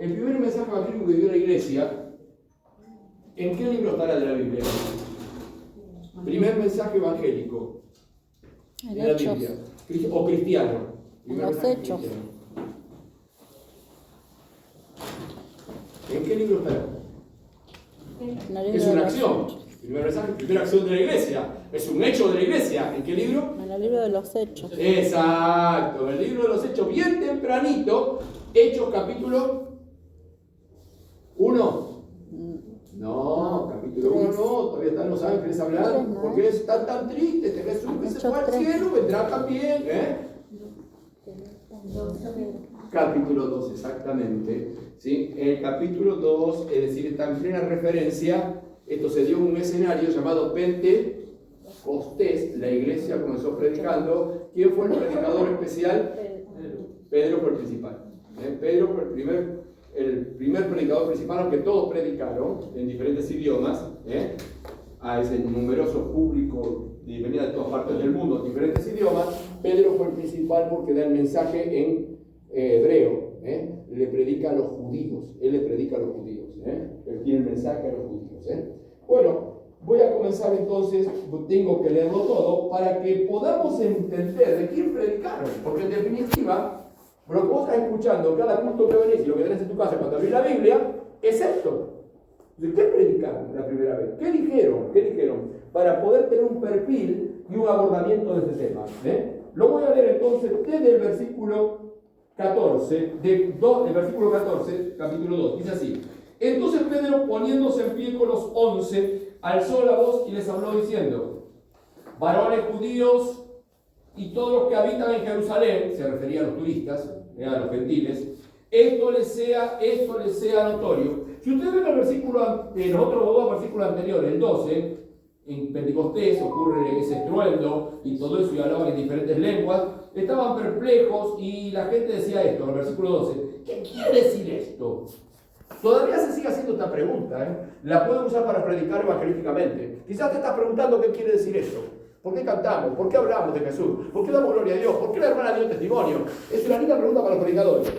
El primer mensaje evangélico que dio la iglesia, ¿en qué libro estará de la Biblia? Primer mensaje evangélico de la Biblia. O cristiano. En los Hechos. ¿En qué libro estará? Es una acción. Primer mensaje, primera acción de la iglesia. Es un hecho de la iglesia. ¿En qué libro? En el libro de los Hechos. Exacto. El libro de los Hechos, bien tempranito. Hechos capítulo 1. No, capítulo 1 no. Todavía están los ángeles hablando. ¿Por qué están tan tristes? Que Jesús que se fue al cielo vendrá también. Capítulo 2, exactamente. ¿Sí? El capítulo 2, es decir, está en plena referencia. Esto se dio en un escenario llamado Pentecostés. La iglesia comenzó predicando. ¿Quién fue el predicador especial? Pedro fue el principal. Pedro fue el primer predicador principal, aunque todos predicaron en diferentes idiomas, a ese numeroso público que venía de todas partes del mundo, en diferentes idiomas. Pedro fue el principal porque da el mensaje en hebreo, le predica a los judíos, él le predica a los judíos, él tiene el mensaje a los judíos. Bueno, voy a comenzar entonces, tengo que leerlo todo para que podamos entender de quién predicaron, porque en definitiva, lo que vos estás escuchando, cada culto que venís y lo que tenés en tu casa cuando abrís la Biblia, es esto. ¿De qué predicaron la primera vez? ¿Qué dijeron? ¿Qué dijeron? Para poder tener un perfil y un abordamiento de este tema. Lo voy a leer entonces desde el versículo 14, el versículo 14, capítulo 2, dice así. Entonces Pedro, poniéndose en pie con los 11, alzó la voz y les habló diciendo: varones judíos y todos los que habitan en Jerusalén, se refería a los turistas, a los gentiles, esto les sea notorio. Si ustedes ven el versículo, en otros dos versículos anteriores, el 12, en Pentecostés ocurre ese estruendo y todo eso, y hablaban en diferentes lenguas, estaban perplejos y la gente decía esto, en el versículo 12, ¿qué quiere decir esto? Todavía se sigue haciendo esta pregunta, la pueden usar para predicar evangelísticamente. Quizás te estás preguntando qué quiere decir esto. ¿Por qué cantamos? ¿Por qué hablamos de Jesús? ¿Por qué damos gloria a Dios? ¿Por qué la hermana dio testimonio? Es una linda pregunta para los predicadores.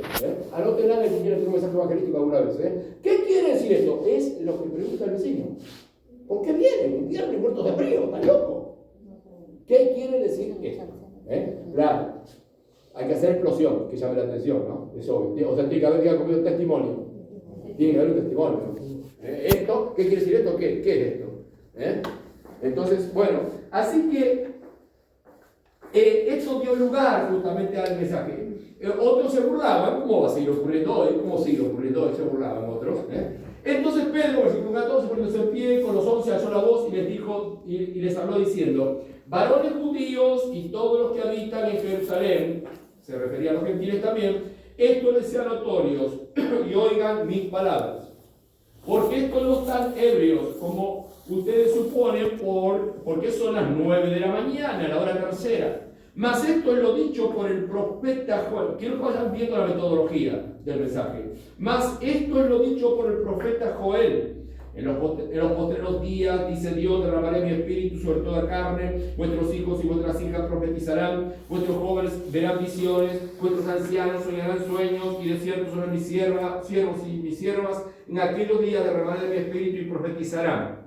Anótenla si quieren hacer un mensaje evangelístico alguna vez. ¿Qué quiere decir esto? Es lo que pregunta el vecino. ¿Por qué vienen? Vienen muertos de frío, ¿están locos? ¿Qué quiere decir esto? Claro, hay que hacer explosión, que llame la atención, ¿no? Es obvio. O sea, tiene que haber que comido testimonio. Tiene que haber un testimonio. ¿Esto? ¿Qué quiere decir esto? ¿Qué es esto? Entonces, bueno, así que eso dio lugar justamente al mensaje. Otros se burlaban. ¿Cómo va a seguir ocurriendo hoy? ¿Cómo sigue ocurriendo hoy? Se burlaban otros. Entonces Pedro, versículo 14, poniéndose en pie, con los 11 alzó la voz y les dijo, y les habló diciendo: varones judíos y todos los que habitan en Jerusalén, se refería a los gentiles también, esto les sea notorios y oigan mis palabras. Porque estos no están ebrios, como ustedes suponen, porque son las 9 de la mañana, la hora tercera. Mas esto es lo dicho por el profeta Joel. Quiero que vayan viendo la metodología del mensaje. Mas esto es lo dicho por el profeta Joel. En los postreros días, dice Dios, derramaré mi espíritu sobre toda carne. Vuestros hijos y vuestras hijas profetizarán. Vuestros jóvenes verán visiones. Vuestros ancianos soñarán sueños. Y de cierto son mis siervos y mis siervas. En aquellos días derramaré mi espíritu y profetizarán.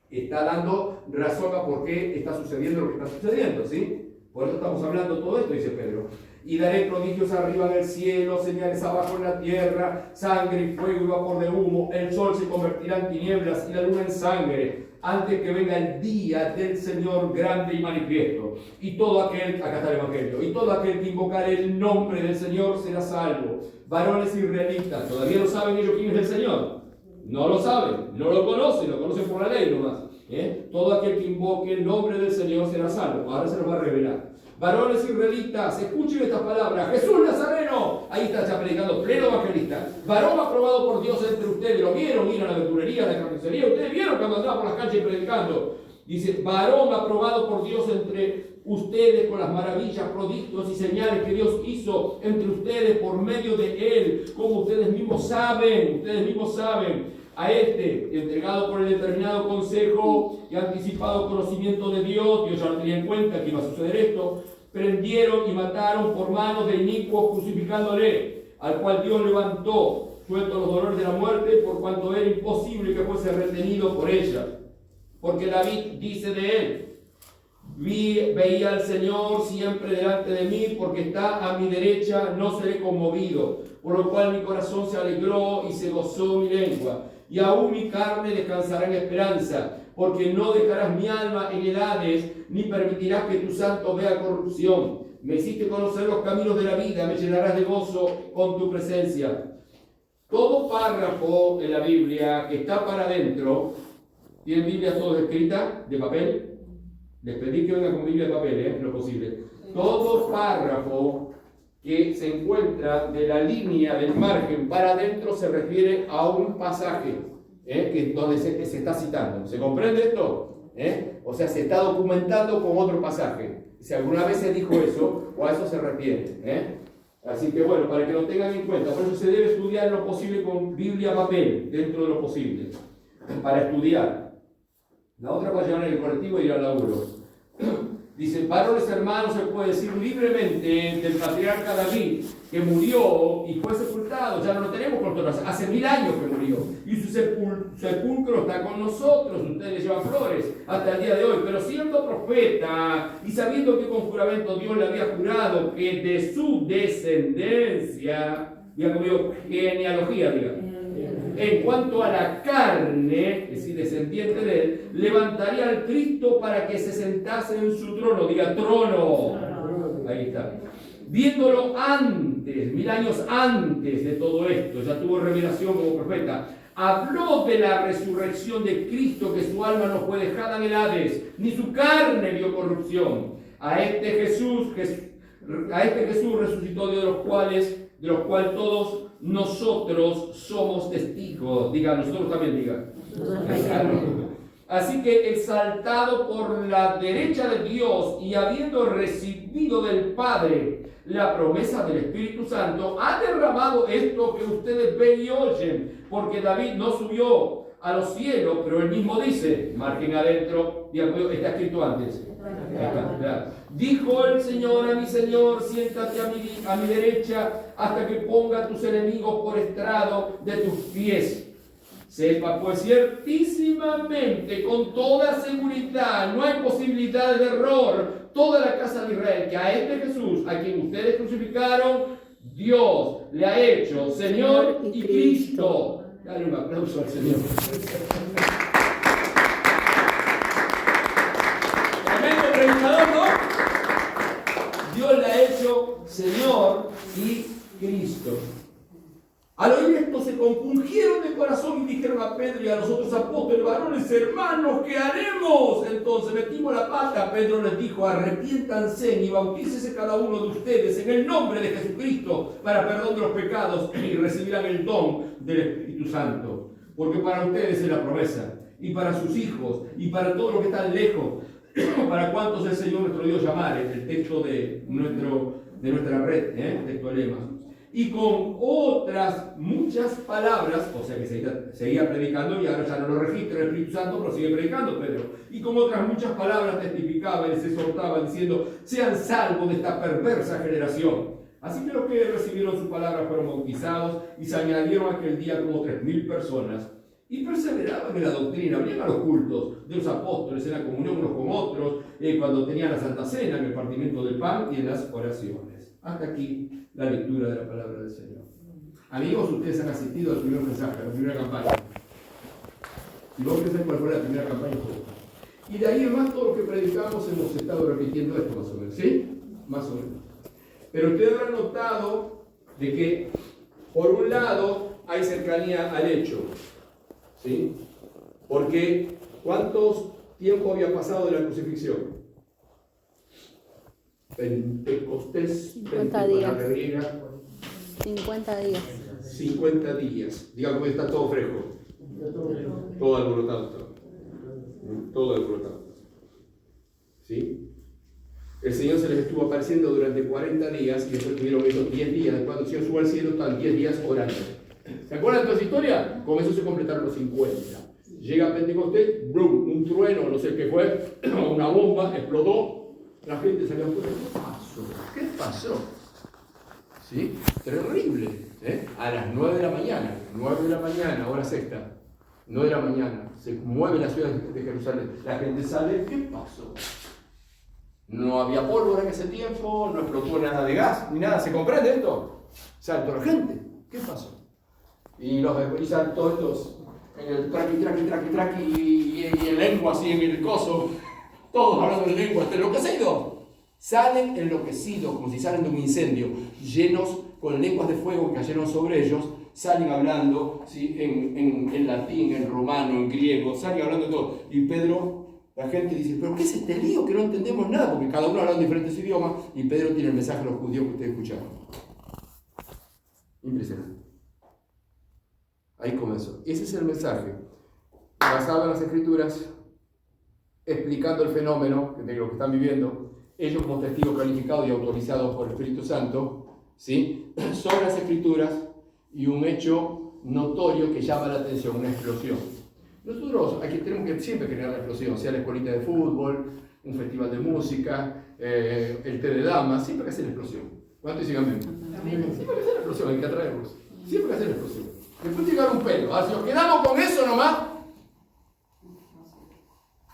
Está dando razón a por qué está sucediendo lo que está sucediendo, ¿sí? Por eso estamos hablando todo esto, dice Pedro. Y daré prodigios arriba en el cielo, señales abajo en la tierra, sangre y fuego y vapor de humo. El sol se convertirá en tinieblas y la luna en sangre, antes que venga el día del Señor grande y manifiesto. Y todo aquel, acá está el Evangelio, y todo aquel que invocare el nombre del Señor será salvo. Varones israelitas, ¿todavía no saben ellos quién es el Señor? No lo saben, no lo conocen por la ley nomás. Todo aquel que invoque el nombre del Señor será salvo. Ahora se los va a revelar. Varones israelitas, escuchen estas palabras. Jesús Nazareno, ahí está ya predicando, pleno evangelista. Varón aprobado por Dios entre ustedes. Lo vieron ir a la verdulería, a la carnicería. Ustedes vieron cuando andaba por las calles predicando. Dice, varón aprobado por Dios entre ustedes con las maravillas, prodigios y señales que Dios hizo entre ustedes por medio de Él, como ustedes mismos saben. A este, entregado por el determinado consejo y anticipado conocimiento de Dios ya lo tenía en cuenta que iba a suceder esto, prendieron y mataron por manos de inicuos, crucificándole, al cual Dios levantó, suelto los dolores de la muerte, por cuanto era imposible que fuese retenido por ella. Porque David dice de él: veía al Señor siempre delante de mí, porque está a mi derecha, no seré conmovido. Por lo cual mi corazón se alegró y se gozó mi lengua. Y aún mi carne descansará en esperanza, porque no dejarás mi alma en el Hades, ni permitirás que tu santo vea corrupción. Me hiciste conocer los caminos de la vida, me llenarás de gozo con tu presencia. Todo párrafo en la Biblia que está para adentro, ¿tienen Biblia todas escritas de papel? Les pedí que vengan con Biblia de papel, lo posible. Todo párrafo que se encuentra de la línea del margen para adentro se refiere a un pasaje donde se está citando. ¿Se comprende esto? O sea, se está documentando con otro pasaje. Si alguna vez se dijo eso, o a eso se refiere. Así que bueno, para que lo tengan en cuenta. Por eso se debe estudiar lo posible con Biblia papel, dentro de lo posible, para estudiar. La otra va a llevar en el colectivo y ir al laburo. Dice: varones hermanos, se puede decir libremente del patriarca David, que murió y fue sepultado. Ya no lo tenemos por todas, hace 1000 años que murió. Y su sepulcro está con nosotros. Ustedes le llevan flores hasta el día de hoy. Pero siendo profeta y sabiendo que con juramento Dios le había jurado que de su descendencia, diga conmigo, genealogía, diga, en cuanto a la carne, es decir, descendiente de él, levantaría al Cristo para que se sentase en su trono. Diga, trono. Ahí está. Viéndolo antes, 1000 años antes de todo esto, ya tuvo revelación como profeta. Habló de la resurrección de Cristo, que su alma no fue dejada en el Hades, ni su carne vio corrupción. A este Jesús resucitó, de los cuales todos nosotros somos testigos. Diga, nosotros también, diga. Así que, exaltado por la derecha de Dios y habiendo recibido del Padre la promesa del Espíritu Santo, ha derramado esto que ustedes ven y oyen. Porque David no subió a los cielos, pero él mismo dice, marquen adentro, está escrito antes. Dijo el Señor a mi Señor: siéntate a mi derecha hasta que ponga a tus enemigos por estrado de tus pies. Sepa pues ciertísimamente, con toda seguridad, no hay posibilidad de error, toda la casa de Israel, que a este Jesús, a quien ustedes crucificaron, Dios le ha hecho Señor y Cristo. Dale un aplauso al Señor. Tremendo predicador, ¿no? Dios le ha hecho Señor y Cristo. Al oír esto se compungieron de corazón y dijeron a Pedro y a los otros apóstoles: varones hermanos, ¿qué haremos? Entonces metimos la pata. Pedro les dijo: arrepiéntanse y bautícese cada uno de ustedes en el nombre de Jesucristo para perdón de los pecados, y recibirán el don del Espíritu Santo. Porque para ustedes es la promesa, y para sus hijos, y para todos los que están lejos, para cuantos el Señor nuestro Dios llamare. El texto de nuestra red, texto de lema. Y con otras muchas palabras, o sea que seguía predicando, y ahora ya no lo registra el Espíritu Santo, pero sigue predicando Pedro. Y con otras muchas palabras testificaba y les exhortaba diciendo: sean salvos de esta perversa generación. Así que los que recibieron su palabra fueron bautizados, y se añadieron aquel día como 3000 personas. Y perseveraban en la doctrina, venían a los cultos de los apóstoles, en la comunión unos con otros, cuando tenían la Santa Cena, en el partimiento del pan y en las oraciones. Hasta aquí la lectura de la palabra del Señor. Amigos, ustedes han asistido al primer mensaje, a la primera campaña. Y vos pensás cuál fue la primera campaña. Y de ahí en más, todo lo que predicamos hemos estado repitiendo esto más o menos, ¿sí? Más o menos. Pero ustedes habrán notado de que, por un lado, hay cercanía al hecho, ¿sí? Porque, ¿cuánto tiempo había pasado de la crucifixión? Pentecostés, 50 días. 50 días. Digamos que está todo fresco. Todo alborotado. Todo alborotado. ¿Sí? El Señor se les estuvo apareciendo durante 40 días y después tuvieron esos 10 días. Cuando el Señor subió al cielo, estaban 10 días orando. ¿Se acuerdan de toda esa historia? Con eso se completaron los 50. Llega Pentecostés, ¡brum! Un trueno, no sé qué fue, una bomba, explotó. La gente salió afuera. ¿Qué pasó? ¿Qué pasó? ¿Sí? Terrible. A las 9 de la mañana, 9 de la mañana, hora sexta, 9 de la mañana, se mueve la ciudad de Jerusalén. La gente sale, ¿qué pasó? No había pólvora en ese tiempo, no explotó nada de gas, ni nada. ¿Se comprende esto? Saltó la gente. ¿Qué pasó? Y saltó estos en el traqui, y en lengua así, en el coso, todos hablando en lengua, enloquecidos. Salen enloquecidos, como si salen de un incendio, llenos con lenguas de fuego que cayeron sobre ellos, salen hablando, ¿sí? en latín, en romano, en griego, salen hablando de todo. Y Pedro, la gente dice, ¿pero qué es este lío que no entendemos nada? Porque cada uno habla en diferentes idiomas, y Pedro tiene el mensaje a los judíos que ustedes escucharon. Impresionante. Ahí comenzó. Ese es el mensaje, basado en las Escrituras, explicando el fenómeno de lo que están viviendo, ellos como testigos calificados y autorizados por el Espíritu Santo, ¿sí? Son las Escrituras y un hecho notorio que llama la atención, una explosión. Nosotros aquí tenemos que siempre generar la explosión, sea la escuelita de fútbol, un festival de música, el té de damas, siempre hay que hacer la explosión. ¿Cuántos dicen amén? Siempre hay que hacer la explosión, hay que atraerlos. Siempre hay que hacer la explosión. Después llegar un pelo. Si nos quedamos con eso nomás.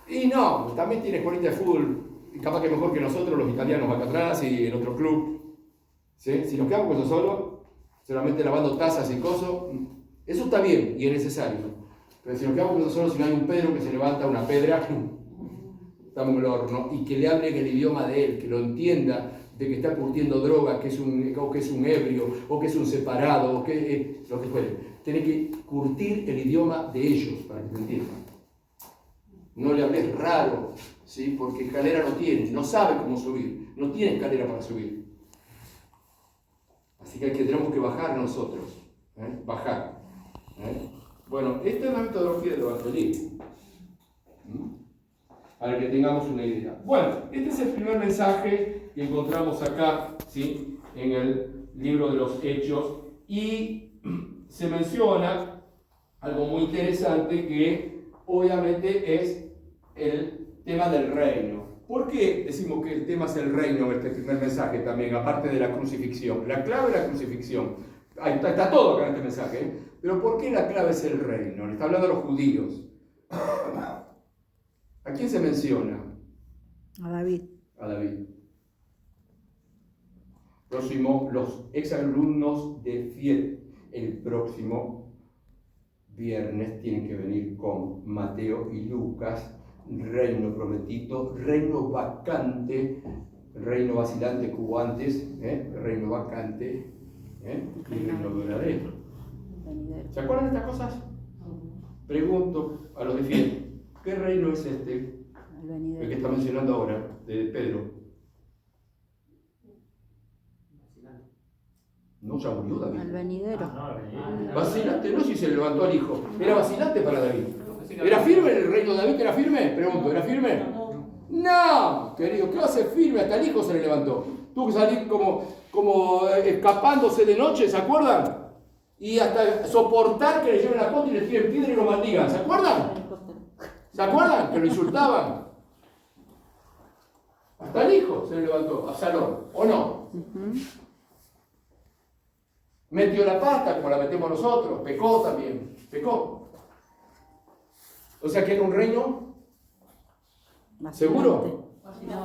Y no, también tiene escuelita de fútbol, y capaz que mejor que nosotros, los italianos acá atrás y el otro club. ¿Sí? Si nos quedamos con eso solo, solamente lavando tazas y cosas, eso está bien y es necesario. Pero si nos quedamos con eso solo, si no hay un Pedro que se levanta una pedra, estamos en el horno, y que le hable en el idioma de él, que lo entienda, de que está curtiendo droga, que es un ebrio, o que es un separado, o que lo que fuere. Tiene que curtir el idioma de ellos para que te entiendan. No le hables raro, ¿sí? Porque escalera no tiene, no sabe cómo subir, no tiene escalera para subir. Así que tenemos que bajar nosotros, bajar. Bueno, esta es la metodología del evangelismo, para que tengamos una idea. Bueno, este es el primer mensaje que encontramos acá, ¿sí? En el libro de los Hechos, y se menciona algo muy interesante que obviamente es el tema del reino. ¿Por qué decimos que el tema es el reino en este primer mensaje también, aparte de la crucifixión? La clave es la crucifixión. Ahí está todo acá en este mensaje, ¿eh? Pero ¿por qué la clave es el reino? Le está hablando a los judíos. ¿A quién se menciona? A David. A David. Próximo, los exalumnos de Fiel. El próximo viernes tienen que venir con Mateo y Lucas. Reino prometido, reino vacante, reino vacilante que hubo antes, reino vacante, y reino verdadero. ¿Se acuerdan de estas cosas? Pregunto a los de Fiel, ¿qué reino es este? El que está mencionando ahora, de Pedro. No, ya murió David. El venidero. Vacilante, no si se levantó al hijo. Era vacilante para David. ¿Era firme el reino de David? ¿Era firme? Pregunto, ¿era firme? No, querido, ¿qué va a ser firme? Hasta el hijo se le levantó. Tuvo que salir como escapándose de noche, ¿se acuerdan? Y hasta soportar que le lleven la contra y le tiren piedra y lo maldigan, ¿se acuerdan? ¿Se acuerdan? Que lo insultaban. Hasta el hijo se le levantó, Absalón, ¿o no? Metió la pata como la metemos nosotros, pecó también, pecó. O sea que era un reino seguro,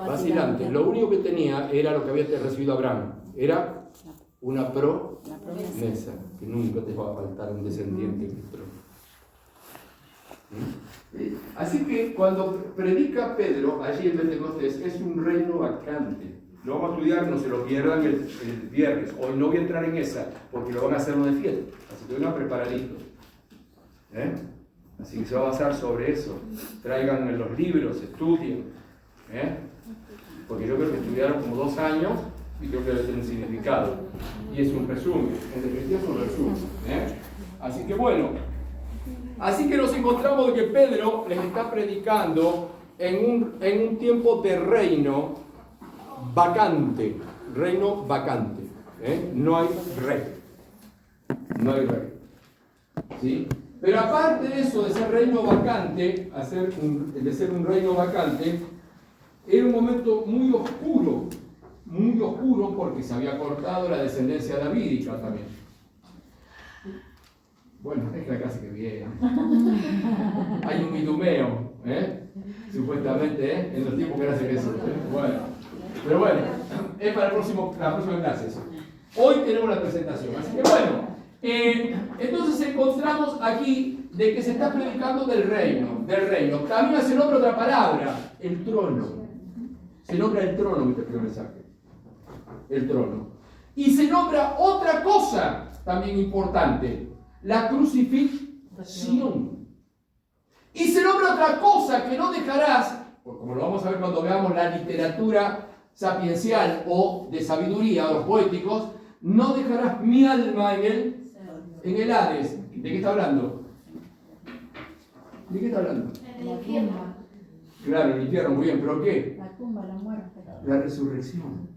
vacilante. Lo único que tenía era lo que había recibido Abraham, era una promesa, que nunca te va a faltar un descendiente en el trono. Así que cuando predica Pedro allí en Pentecostés, es un reino vacante. Lo vamos a estudiar, no se lo pierdan el viernes. Hoy no voy a entrar en esa, porque lo van a hacer lo de fiel. Así que vengan preparaditos. Así que se va a basar sobre eso. Traigan los libros, estudien. Porque yo creo que estudiaron como 2 años y creo que debe tener un significado. Y es un resumen. En definitiva es un resumen. Así que bueno. Así que nos encontramos de que Pedro les está predicando en un tiempo de reino vacante. Reino vacante. No hay rey. No hay rey. ¿Sí? Pero aparte de eso, de ser reino vacante, de ser un reino vacante, era un momento muy oscuro porque se había cortado la descendencia davídica también. Bueno, es la casa que viene. Hay un idumeo, supuestamente, en los tiempos que nace Jesús. Bueno, pero bueno, es para la próxima clase. Hoy tenemos la presentación. Así que bueno, entonces encontramos aquí de que se está predicando del reino. También se nombra otra palabra, el trono. Se nombra el trono en este primer mensaje. El trono. Y se nombra otra cosa también importante, la crucifixión. Y se nombra otra cosa que no dejarás, como lo vamos a ver cuando veamos la literatura sapiencial o de sabiduría o los poéticos, no dejarás mi alma en el Hades. ¿De qué está hablando? ¿De qué está hablando? En el infierno. Claro, el infierno, muy bien, ¿pero qué? La tumba, la muerte. La resurrección.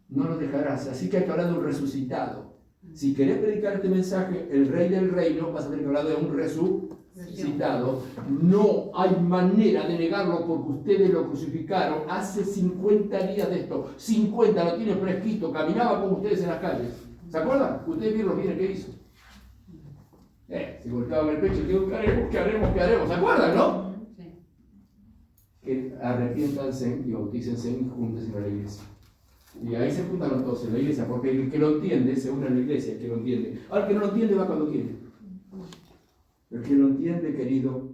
No lo dejarás. Así que hay que hablar de un resucitado. Si querés predicar este mensaje, el rey del reino, vas a tener que hablar de un resucitado. No hay manera de negarlo porque ustedes lo crucificaron hace 50 días de esto. 50, lo tienen fresquito, caminaba con ustedes en las calles. ¿Se acuerdan? Ustedes vieron los bienes que hizo. Se golpeaban el pecho, ¿qué haremos? ¿Se acuerdan, no? Sí. Que arrepiéntanse y bautícense y júntense a la iglesia. Y ahí se juntaron todos en la iglesia, porque el que lo entiende se une a la iglesia, el que lo entiende. Ahora el que no lo entiende va cuando quiere. El que lo entiende, querido,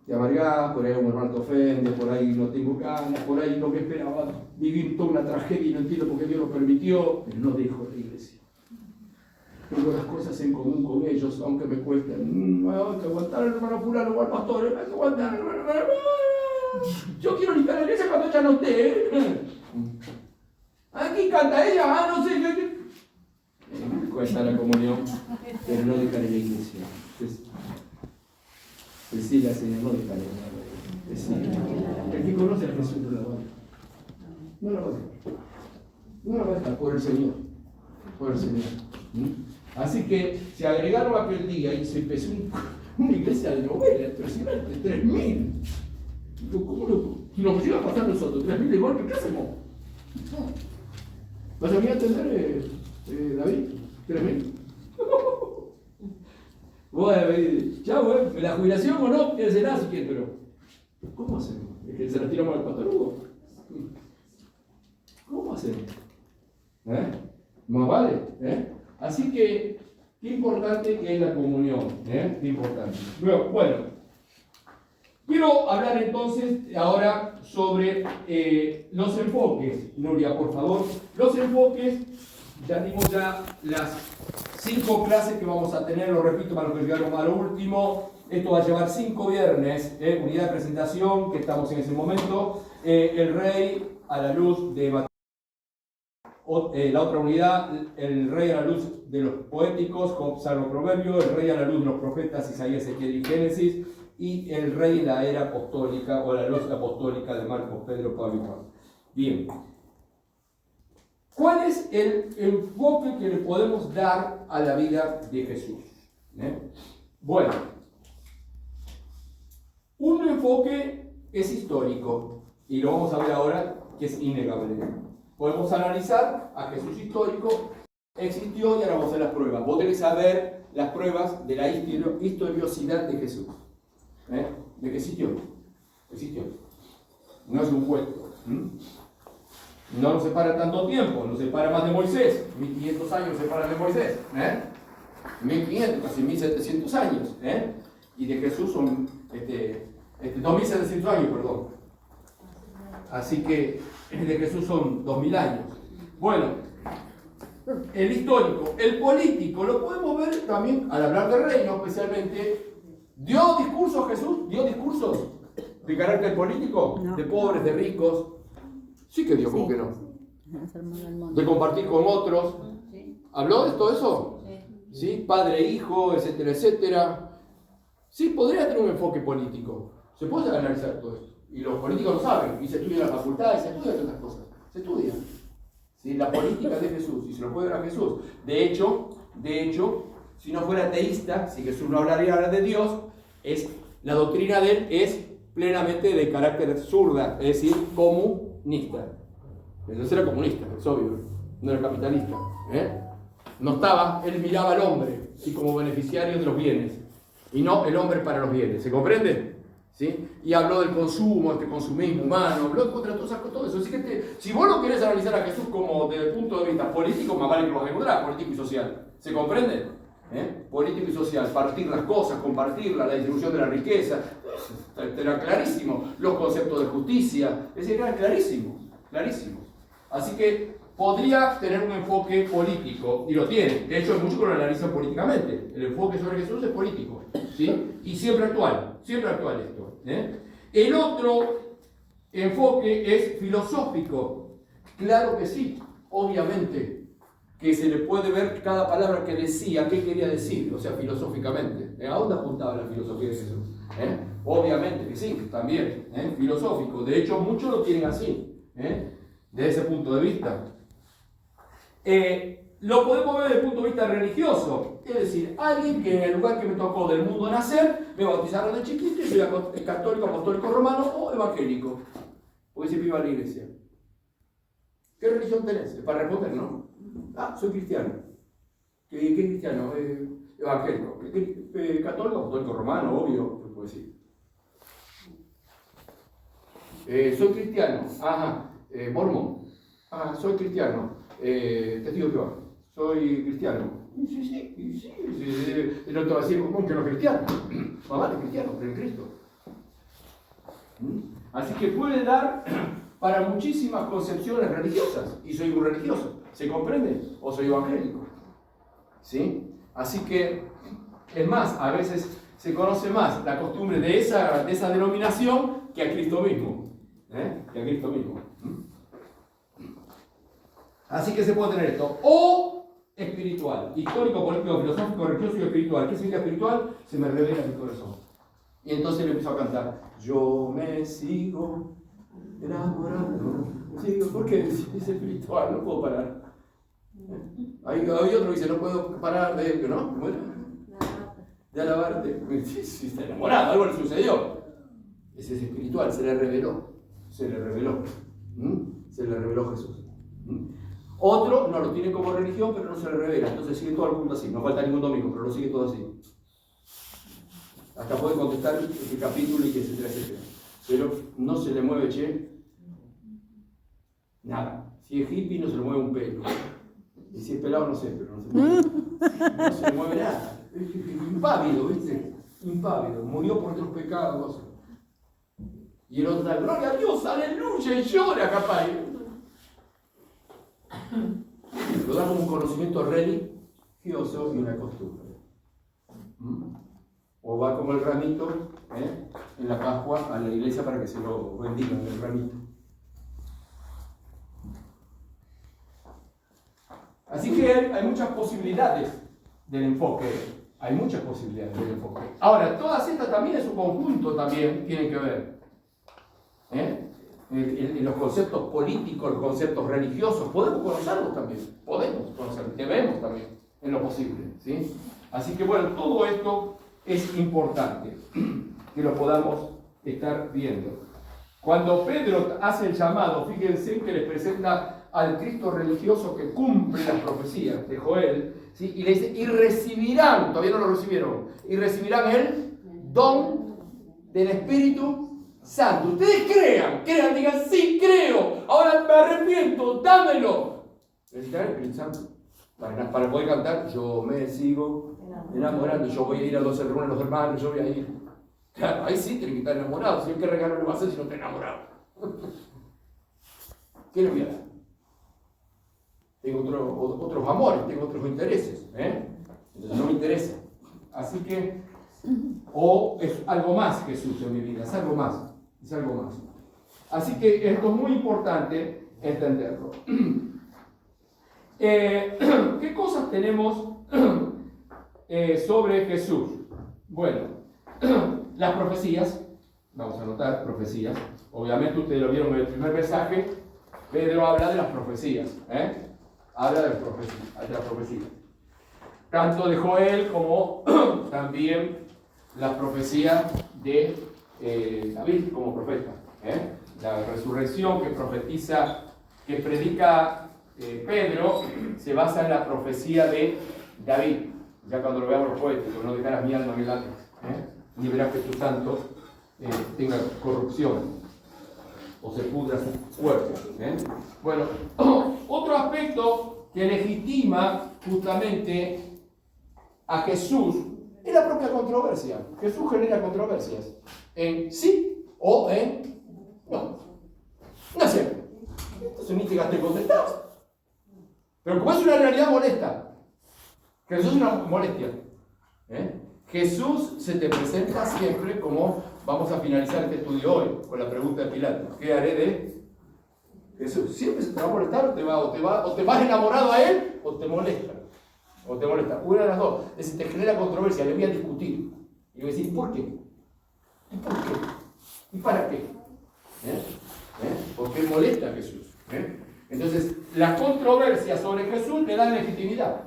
te amargás, por ahí un hermano te ofende, por ahí no tengo ganas, por ahí lo que esperaba vivir toda una tragedia y no entiendo por qué Dios lo permitió, pero no dejo la iglesia. Tengo las cosas en común con ellos, aunque me cuesten. No, hay que aguantar al hermano fulano o al pastor, hay que aguantar al hermano. Yo quiero limpiar la iglesia cuando ella no esté. Aquí canta ella, no sé qué. Cuesta la comunión, pero no dejaré la iglesia. Decirle al Señor, no dejaré la iglesia. El que conoce a Jesús no la va a dejar. No la va a dejar. No la va a dejar por el Señor. Por el Señor. Así que se agregaron aquel día y se empezó una iglesia de novela, impresionante, 3.000. ¿Cómo nos llega a pasar nosotros? 3.000 de golpe, ¿qué hacemos? ¿Vas a venir a entender, David? 3.000. Bueno, ya, bueno, la jubilación o no, quién será si quiere, pero ¿cómo hacemos? ¿Es que se la tiramos al pastor Hugo? ¿Cómo hacemos? Más vale, Así que, qué importante que es la comunión, Qué importante. Bueno, quiero hablar entonces ahora sobre los enfoques. Nuria, por favor. Los enfoques, ya dimos las 5 clases que vamos a tener, lo repito para los que llegaron a lo último. Esto va a llevar 5 viernes, unidad de presentación, que estamos en ese momento. El rey a la luz de Mateo. La otra unidad, el rey a la luz de los poéticos, Job, Salmo, Proverbio, el rey a la luz de los profetas, Isaías, Ezequiel y Génesis, y el rey en la era apostólica o la luz apostólica de Marcos, Pedro, Pablo y Juan. Bien. ¿Cuál es el enfoque que le podemos dar a la vida de Jesús? Bueno, un enfoque es histórico, y lo vamos a ver ahora, que es innegable. Podemos analizar a Jesús histórico, existió, y ahora vamos a ver las pruebas. Vos tenés que saber las pruebas de la historiosidad de Jesús. De que existió. Existió. No es un cuento. No nos separa tanto tiempo, nos separa más de Moisés. 1500 años nos separan de Moisés. 1500, casi 1700 años. Y de Jesús son 2700 años, perdón. Así que de Jesús son 2000 años. Bueno, el histórico, el político, lo podemos ver también al hablar del reino, especialmente. ¿Dio discursos Jesús? ¿Dio discursos de carácter político? No. ¿De pobres, de ricos? Sí que dio, ¿cómo que no? De compartir con otros. ¿Habló de todo eso? Sí. Padre, hijo, etcétera, etcétera. Sí, podría tener un enfoque político. Se puede analizar todo esto. Y los políticos lo saben. Y se estudia en la facultad, y se estudian otras cosas. Se estudia. ¿Sí? La política de Jesús. Y se lo puede ver a Jesús. De hecho, si no fuera ateísta, si Jesús no hablaría de Dios, la doctrina de él es plenamente de carácter zurda, es decir, comunista. Jesús era comunista, es obvio, no era capitalista. No estaba, él miraba al hombre, y como beneficiario de los bienes, y no el hombre para los bienes. ¿Se comprende? ¿Sí? Y habló del consumo, este consumismo humano, habló contra todo eso. Así que si vos no querés analizar a Jesús como desde el punto de vista político, más vale que lo encontrás, político y social. ¿Se comprende? Político y social, partir las cosas, compartirlas, la distribución de la riqueza, era clarísimo. Los conceptos de justicia, es decir, eran clarísimos, clarísimos. Así que podría tener un enfoque político, y lo tiene. De hecho, hay muchos que lo analizan políticamente. El enfoque sobre Jesús es político, ¿sí? Y siempre actual esto. El otro enfoque es filosófico. Claro que sí, obviamente, que se le puede ver cada palabra que decía, qué quería decir, o sea, filosóficamente. ¿A dónde apuntaba la filosofía de Jesús? Obviamente que sí, también, filosófico. De hecho, muchos lo tienen así, desde ese punto de vista. Lo podemos ver desde el punto de vista religioso, es decir, alguien que en el lugar que me tocó del mundo nacer, me bautizaron de chiquito y soy católico, apostólico romano o evangélico, porque siempre iba a la iglesia. ¿Qué religión tenés? Para responder, ¿no? Soy cristiano. ¿Qué cristiano? Evangélico. Católico, apostólico romano, obvio, se puede decir. Soy cristiano. Mormón. Soy cristiano. Testigo de Jehová. Soy cristiano. Sí. Y no te va a decir, ¿cómo que no es cristiano? Mamá, es cristiano, cree en Cristo. Así que puede dar para muchísimas concepciones religiosas. Y soy un religioso. ¿Se comprende? O soy evangélico. ¿Sí? Así que, es más, a veces se conoce más la costumbre de esa denominación que a Cristo mismo. Que a Cristo mismo. Así que se puede tener esto. O espiritual, histórico, político, filosófico, religioso y espiritual. ¿Qué significa espiritual? Se me revela mi corazón. Y entonces le empiezo a cantar. Yo me sigo enamorando. ¿Por qué es espiritual? No puedo parar. Hay otro que dice, no puedo parar de, ¿no? Bueno, de alabarte. Sí, está enamorado, algo le sucedió. Ese es espiritual, se le reveló. Se le reveló Jesús. Otro no lo tiene como religión, pero no se le revela. Entonces sigue todo el mundo así. No falta ningún domingo, pero lo sigue todo así. Hasta puede contestar el capítulo y etcétera, etcétera. Pero no se le mueve, nada. Si es hippie, no se le mueve un pelo. Y si es pelado, no sé, pero no se mueve. No se le mueve nada. Impávido, ¿viste? Impávido. Murió por otros pecados. Y el otro da, gloria a Dios, aleluya, y llora, capaz. Lo da como un conocimiento religioso y una costumbre. O va como el ramito en la Pascua a la iglesia para que se lo bendigan el ramito. Así que hay muchas posibilidades del enfoque. Hay muchas posibilidades del enfoque. Ahora, todas estas también en su conjunto también tienen que ver. En los conceptos políticos, los conceptos religiosos, podemos conocerlos también. Podemos conocerlos, debemos también, en lo posible. ¿Sí? Así que bueno, todo esto es importante que lo podamos estar viendo. Cuando Pedro hace el llamado, fíjense que le presenta al Cristo religioso que cumple las profecías de Joel, ¿sí? Y le dice, y recibirán, todavía no lo recibieron, y recibirán el don del Espíritu Santo. Ustedes crean, digan, sí, creo, ahora me arrepiento, dámelo. Necesitan el Espíritu Santo para poder cantar, yo me sigo enamorando, yo voy a ir a los reuniones de los hermanos, yo voy a ir. Claro, ahí sí tienen que estar enamorados, si ¿qué regalo le va a hacer si no está enamorado? ¿Qué le voy a dar? Tengo otros amores, tengo otros intereses, entonces no me interesa. Así que, o es algo más Jesús en mi vida, es algo más. Así que esto es muy importante entenderlo. ¿Qué cosas tenemos sobre Jesús? Bueno, las profecías, vamos a anotar profecías. Obviamente ustedes lo vieron en el primer mensaje, Pedro habla de las profecías, habla de las profecías. Tanto de Joel como también la profecía de David como profeta. La resurrección que profetiza, que predica Pedro, se basa en la profecía de David. Ya cuando lo veamos los poéticos, no dejarás mi alma en el Hades, ni verás que tu santo tenga corrupción o se pudra su cuerpo. Bueno, otro aspecto que legitima justamente a Jesús es la propia controversia. Jesús genera controversias en sí o en no. No siempre. Entonces ni te gasté contestar. Pero como es una realidad molesta, Jesús es una molestia. Jesús se te presenta siempre como, vamos a finalizar este estudio hoy, con la pregunta de Pilato. ¿Qué haré de Jesús? Siempre se te va a molestar o te vas enamorado a él o te molesta. O te molesta. Una de las dos. Es decir, te genera controversia, le voy a discutir. Y voy a decir, ¿por qué? ¿Y por qué? ¿Y para qué? Porque molesta a Jesús. Entonces, las controversias sobre Jesús le dan legitimidad.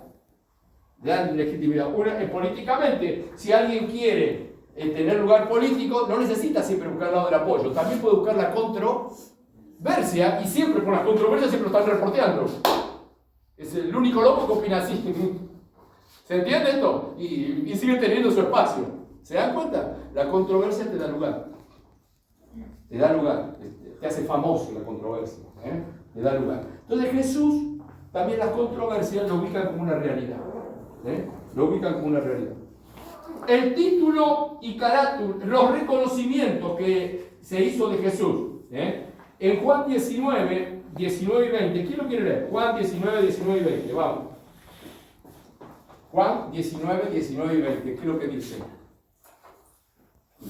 Políticamente, si alguien quiere tener lugar político, no necesita siempre buscar el lado del apoyo. También puede buscar la controversia y siempre por las controversias siempre lo están reporteando. Es el único loco que opina así. ¿Se entiende esto? Y sigue teniendo su espacio. ¿Se dan cuenta? La controversia te da lugar. Te da lugar. Te hace famoso la controversia. Te da lugar. Entonces Jesús, también las controversias lo ubican como una realidad. Lo ubican como una realidad. El título y carátula, los reconocimientos que se hizo de Jesús. En Juan 19, 19 y 20. ¿Quién lo quiere leer? Juan 19, 19 y 20. Vamos. Juan 19, 19 y 20. ¿Qué es lo que dice?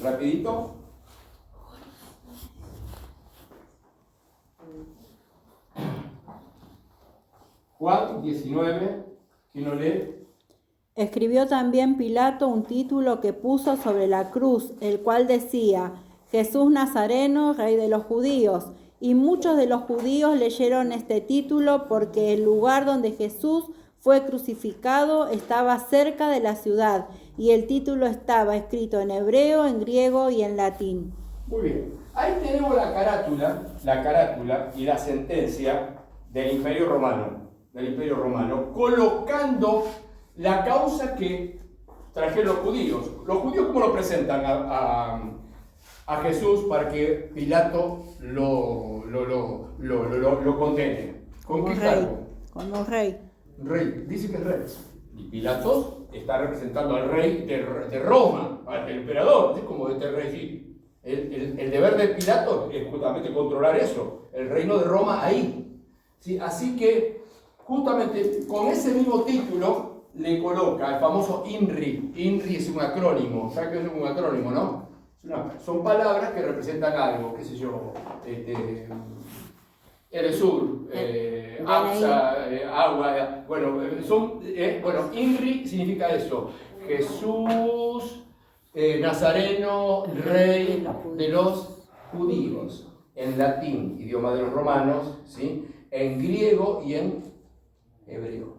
Rapidito. Juan 19, ¿quién lo lee? Escribió también Pilato un título que puso sobre la cruz, el cual decía: Jesús Nazareno, Rey de los Judíos. Y muchos de los judíos leyeron este título porque el lugar donde Jesús fue crucificado estaba cerca de la ciudad, y el título estaba escrito en hebreo, en griego y en latín. Muy bien. Ahí tenemos la carátula y la sentencia del Imperio Romano, colocando la causa que trajeron los judíos. Los judíos, ¿cómo lo presentan a Jesús para que Pilato lo condene? ¿Con qué cargo? Como rey. Rey, dice que es rey. Y Pilato está representando al rey de Roma, al emperador, es como este rey. Sí. El deber de Pilato es justamente controlar eso, el reino de Roma ahí. ¿Sí? Así que, justamente con ese mismo título, le coloca el famoso INRI. INRI es un acrónimo, ¿sabes qué es un acrónimo, no? Son palabras que representan algo, qué sé yo, Eresur, APSA, agua, bueno, INRI significa eso, Jesús Nazareno, Rey de los Judíos, en latín, idioma de los romanos, ¿sí? En griego y en hebreo,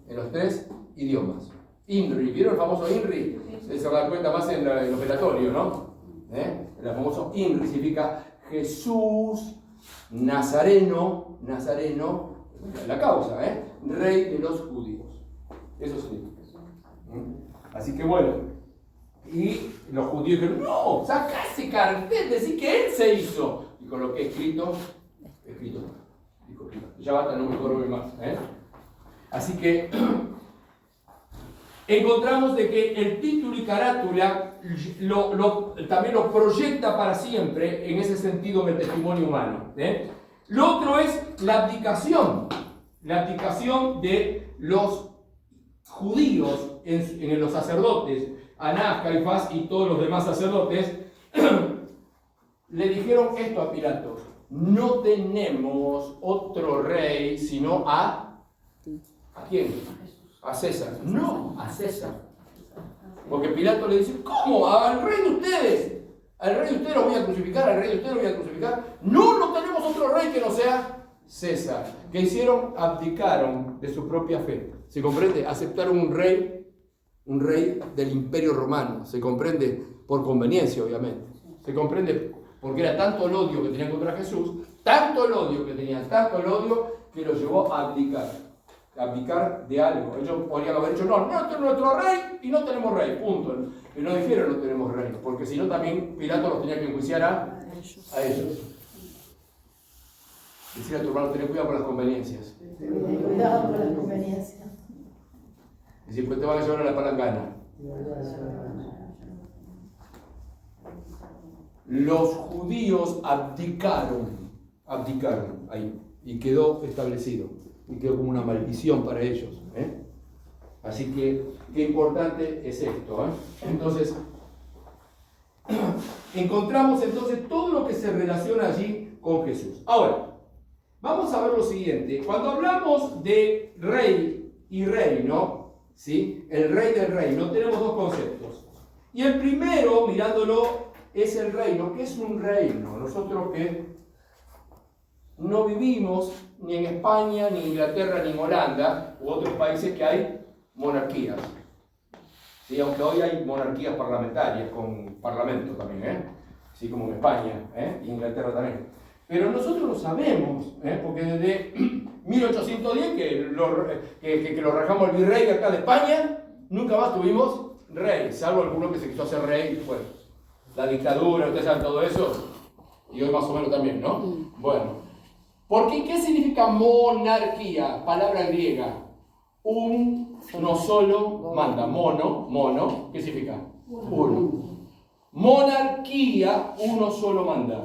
en los tres idiomas. INRI, ¿vieron el famoso INRI? Se van a dar cuenta más en el operatorio, ¿no? El famoso INRI significa Jesús Nazareno, la causa, Rey de los Judíos. Eso significa. Así que bueno, y los judíos dijeron, no, saca ese cartel, decir que él se hizo. Y con lo que he escrito, dijo, ya basta, no me corro más. Así que encontramos de que el título y carátula también lo proyecta para siempre en ese sentido del testimonio humano. Lo otro es la abdicación de los judíos en los sacerdotes, Anás, Caifás y todos los demás sacerdotes, le dijeron esto a Pilato: no tenemos otro rey sino ¿a quién? A César. No, a César. Porque Pilato le dice, ¿cómo? ¿Al rey de ustedes? ¿Al rey de ustedes lo voy a crucificar? ¿Al rey de ustedes lo voy a crucificar? No tenemos otro rey que no sea César. ¿Qué hicieron? Abdicaron de su propia fe. ¿Se comprende? Aceptaron un rey del Imperio Romano. ¿Se comprende? Por conveniencia, obviamente. ¿Se comprende? Porque era tanto el odio que tenían contra Jesús, tanto el odio que lo llevó a abdicar. abdicar de algo. Ellos podrían haber dicho, no, este es nuestro rey y no tenemos rey, punto. Y no dijeron no tenemos rey, porque si no también Pilato los tenía que enjuiciar a ellos. Decir a tu hermano, ten cuidado con las conveniencias. Cuidado con las conveniencias. Y si pues te van a llevar a la palangana. Los judíos abdicaron ahí, y quedó establecido, y quedó como una maldición para ellos. Así que, qué importante es esto. Entonces, encontramos entonces todo lo que se relaciona allí con Jesús. Ahora, vamos a ver lo siguiente. Cuando hablamos de rey y reino, ¿sí? El rey del reino, tenemos dos conceptos. Y el primero, mirándolo, es el reino. ¿Qué es un reino? Nosotros que no vivimos ni en España, ni en Inglaterra, ni en Holanda, u otros países que hay monarquías. ¿Sí? Aunque hoy hay monarquías parlamentarias, con parlamento también, así como en España, y Inglaterra también. Pero nosotros lo sabemos, porque desde 1810 que lo rajamos el virrey de acá de España, nunca más tuvimos rey, salvo alguno que se quiso hacer rey después. La dictadura, ustedes saben todo eso, y hoy más o menos también, ¿no? Bueno, porque ¿qué significa monarquía? Palabra griega. Uno solo manda. Mono, ¿qué significa? Uno. Monarquía, uno solo manda.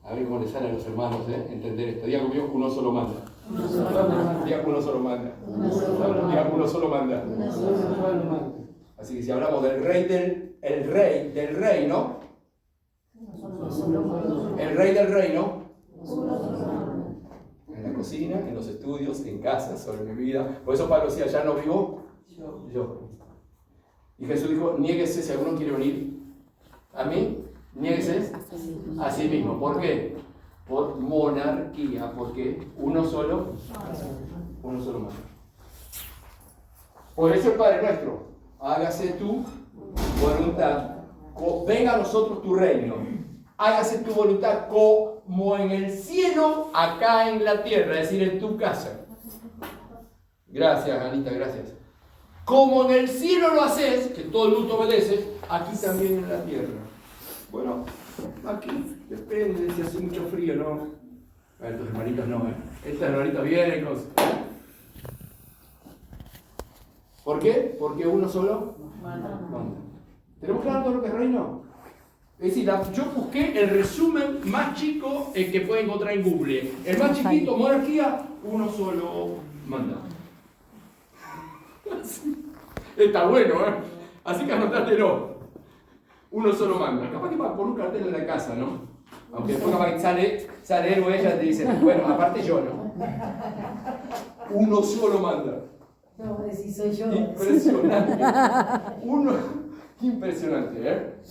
A ver cómo le sale a los hermanos, entender esto. Diga conmigo, uno solo manda. Diga uno solo manda. Diga uno solo manda. Así que si hablamos del rey del reino, el rey del reino, en la cocina, en los estudios, en casa, sobre mi vida. Por eso Pablo decía, ya no vivo yo. Y Jesús dijo, niéguese si alguno quiere venir a mí, niéguese a sí mismo. ¿Por qué? Por monarquía, porque uno solo manda. Por eso el Padre nuestro, hágase tu voluntad, venga a nosotros tu reino, hágase tu voluntad como en el cielo, acá en la tierra, es decir, en tu casa. Gracias, Anita, gracias. Como en el cielo lo haces, que todo el mundo obedece, aquí también en la tierra. Bueno, aquí depende si hace mucho frío, ¿no? Estos hermanitos no, Estas hermanitas vienen con... ¿Por qué? Porque uno solo manda. ¿Tenemos claro todo lo que es reino? Es decir, yo busqué el resumen más chico que puede encontrar en Google. El más chiquito, monarquía, uno solo manda. Está bueno, Así que anotátelo. Uno solo manda. Capaz que va por un cartel en la casa, ¿no? Aunque después capaz que sale él o ella y te dice, bueno, aparte yo, ¿no? Uno solo manda. No, si soy yo. Impresionante. Impresionante,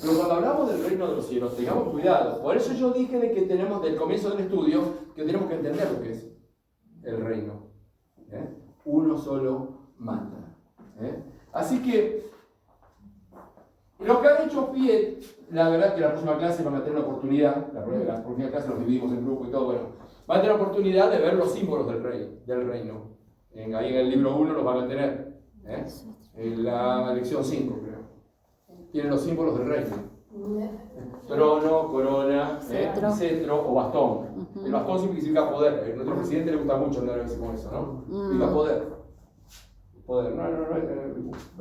Pero cuando hablamos del reino de los cielos, tengamos cuidado. Por eso yo dije de que tenemos, del comienzo del estudio, que tenemos que entender lo que es el reino. Uno solo manda. Así que, lo que ha hecho pie, la verdad que la próxima clase van a tener la oportunidad, la próxima clase nos dividimos en grupo y todo, bueno, van a tener la oportunidad de ver los símbolos del reino. Ahí en el libro 1 los van a tener, en la lección 5 creo. Tienen los símbolos del reino. Trono, corona, cetro o bastón. El bastón significa poder. A nuestro presidente le gusta mucho andar a veces con eso, ¿no? Significa poder. Poder. No.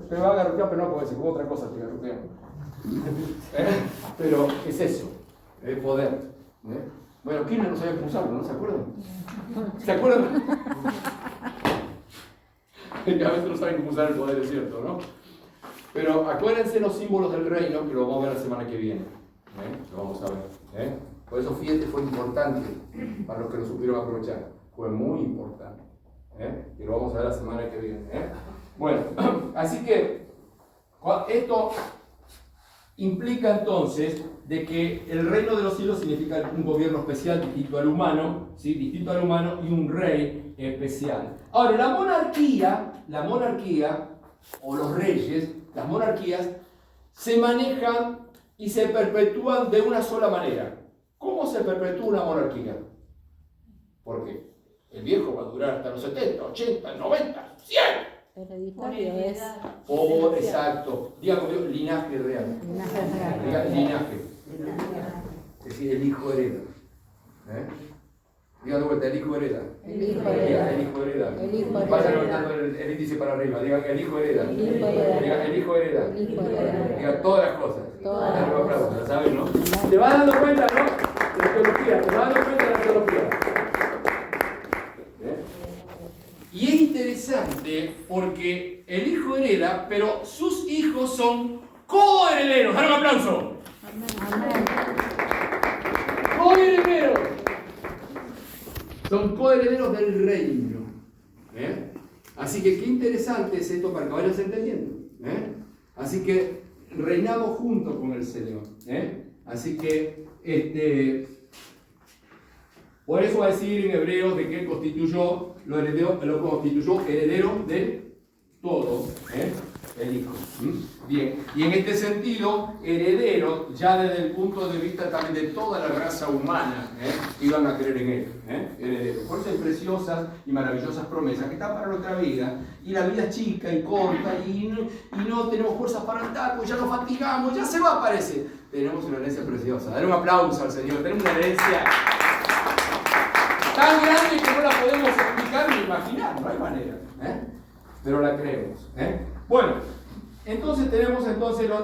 Te va a garrotear, pero no puede ser. Como otra cosa te garrotean. Pero es eso. Poder. Bueno, ¿quiénes no sabían cómo usarlo? ¿No se acuerdan? ¿Se acuerdan? Que a veces no saben cómo usar el poder, es cierto, ¿no? Pero acuérdense los símbolos del reino, que lo vamos a ver la semana que viene. Lo vamos a ver. Por eso fíjate, fue importante para los que lo supieron aprovechar. Fue muy importante. Y lo vamos a ver la semana que viene. Bueno, así que esto implica entonces de que el reino de los cielos significa un gobierno especial distinto al humano, ¿sí? Distinto al humano, y un rey especial. Ahora, la monarquía o los reyes, las monarquías, se manejan y se perpetúan de una sola manera. ¿Cómo se perpetúa una monarquía? ¿Por qué? El viejo va a durar hasta los 70, 80, 90, 100. Hereditario es. Exacto. Diga conmigo, linaje real. Diga, linaje. Es decir, el hijo hereda. Diga de vuelta, el hijo hereda. El hijo Diga, hereda. el hijo hereda. El hijo hereda. Vaya levantando el índice para arriba. Diga, el hijo hereda. El hijo hereda. Diga, el hijo hereda. El hijo hereda. Diga, todas las cosas. Todas las Dale un aplauso, cosas. ¿la sabes, no? Te vas dando cuenta, ¿no? De la teología, te vas dando cuenta de la teología. Y es interesante porque el hijo hereda, pero sus hijos son coherederos. ¡Dale un aplauso! Coherederos. Son coherederos del reino. Así que qué interesante es esto para que vayas entendiendo. Así que reinamos juntos con el Señor. Así que por eso va a decir en Hebreos de que él lo constituyó heredero de todo, el Hijo. Bien, y en este sentido, heredero, ya desde el punto de vista también de toda la raza humana, iban a creer en él, heredero. Por eso hay preciosas y maravillosas promesas que están para nuestra vida, y la vida es chica y corta, y no tenemos fuerzas para andar, pues ya nos fatigamos, ya se va, parece. Tenemos una herencia preciosa. Dale un aplauso al Señor, tenemos una herencia tan grande que no la podemos explicar ni imaginar, no hay manera, pero la creemos. Bueno, entonces tenemos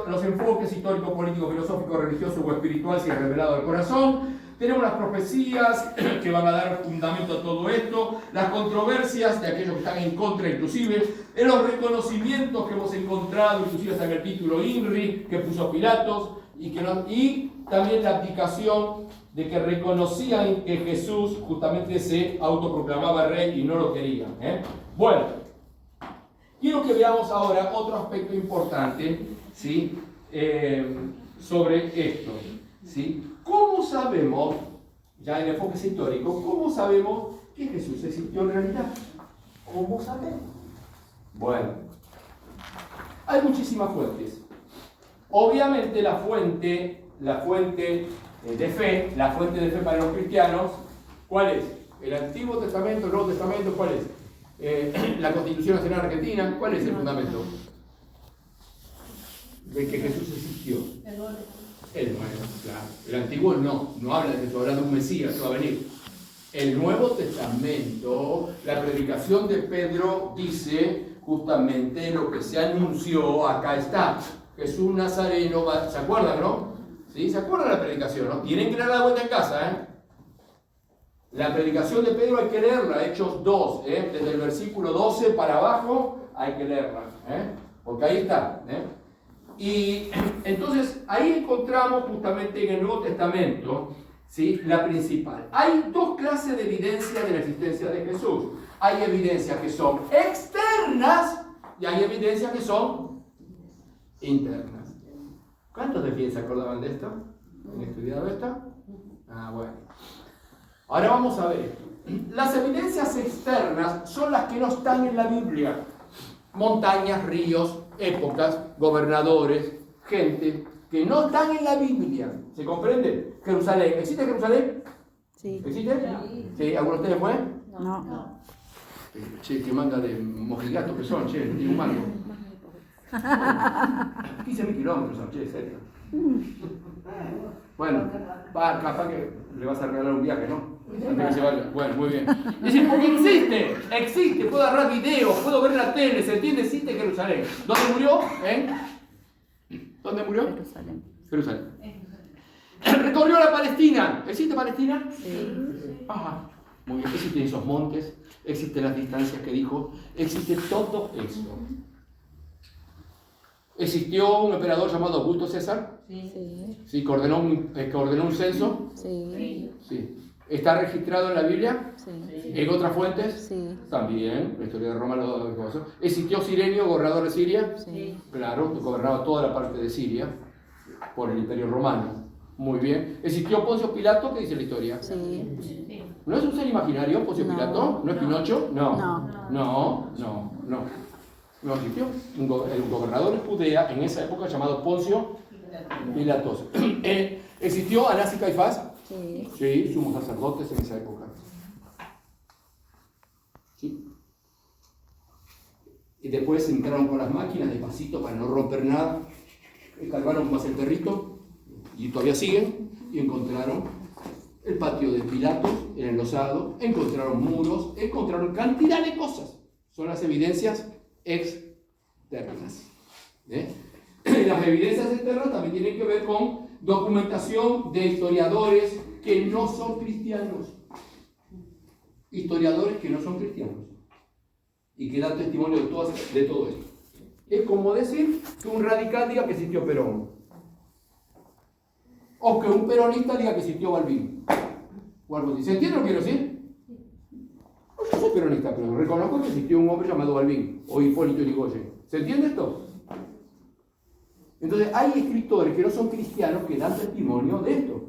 los enfoques histórico, político, filosófico, religioso o espiritual, si es revelado al corazón. Tenemos las profecías que van a dar fundamento a todo esto, las controversias de aquellos que están en contra, inclusive, en los reconocimientos que hemos encontrado, inclusive hasta en el título INRI que puso Pilatos, y también la abdicación de que reconocían que Jesús justamente se autoproclamaba rey y no lo querían. Bueno, quiero que veamos ahora otro aspecto importante, ¿sí? Sobre esto. ¿Sí? ¿Cómo sabemos, ya en enfoque histórico, cómo sabemos que Jesús existió en realidad? ¿Cómo sabemos? Bueno, hay muchísimas fuentes. Obviamente la fuente de fe para los cristianos, ¿cuál es? ¿El Antiguo Testamento, el Nuevo Testamento? ¿Cuál es? ¿La Constitución Nacional Argentina? ¿Cuál es el fundamento? De que Jesús existió. El Nuevo, claro. El Antiguo no habla de Jesús, habla de un Mesías que va a venir. El Nuevo Testamento, la predicación de Pedro dice justamente lo que se anunció, acá está. Jesús Nazareno, ¿se acuerdan, no? ¿Sí? ¿Se acuerdan de la predicación, no? Tienen que leerla de vuelta en casa, La predicación de Pedro hay que leerla, Hechos 2, desde el versículo 12 para abajo hay que leerla, porque ahí está, Y entonces ahí encontramos justamente en el Nuevo Testamento, ¿sí? La principal. Hay dos clases de evidencia de la existencia de Jesús. Hay evidencias que son externas y hay evidencias que son internas. ¿Cuántos de ustedes se acordaban de esto? ¿Han estudiado esto? Bueno. Ahora vamos a ver esto. Las evidencias externas son las que no están en la Biblia. Montañas, ríos, épocas, gobernadores, gente que no están en la Biblia. ¿Se comprende? Jerusalén. ¿Existe Jerusalén? Sí. ¿Existe? ¿Sí? ¿Alguno de ustedes fue? No. Che, qué manga de mojigatos que son, che, tiene un mango. 15.000 kilómetros son, che, serio. Bueno, capaz que le vas a regalar un viaje, ¿no? Antes que se vaya. Bueno, muy bien. Es decir, porque existe, puedo agarrar videos, puedo ver la tele, ¿se entiende? Existe Jerusalén. ¿Dónde murió? ¿Dónde murió? Jerusalén. Recorrió la Palestina. ¿Existe Palestina? Sí. Ajá. Muy bien. Existen esos montes, existen las distancias que dijo, existe todo eso. ¿Existió un emperador llamado Augusto César? Sí. ¿Sí? ¿Que ordenó un censo? Sí. Sí. ¿Está registrado en la Biblia? Sí. ¿En otras fuentes? Sí. También, la historia de Roma lo pasó. ¿Existió Cirenio, gobernador de Siria? Sí. Claro, gobernaba toda la parte de Siria por el Imperio Romano. Muy bien. ¿Existió Poncio Pilato? ¿Qué dice la historia? Sí. ¿No es un ser imaginario, Poncio Pilato? ¿No es Pinocho? No existió. El gobernador de Judea en esa época llamado Poncio Pilatos. ¿Existió Anás y Caifás? Sí. Sí, sumos sacerdotes en esa época. y después entraron con las máquinas despacito para no romper nada, escarbaron más el perrito, y todavía siguen, y encontraron el patio de Pilatos, el enlosado, encontraron muros, encontraron cantidad de cosas. Son las evidencias externas. Las evidencias externas también tienen que ver con documentación de historiadores que no son cristianos. Historiadores que no son cristianos y que dan testimonio de todo esto. Es como decir que un radical diga que existió Perón, o que un peronista diga que existió Balbín, o algo así. ¿Se entiende lo que quiero decir? No, yo soy peronista, pero reconozco que existió un hombre llamado Balbín, o Hipólito Yrigoyen. ¿Se entiende esto? Entonces hay escritores que no son cristianos que dan testimonio de esto,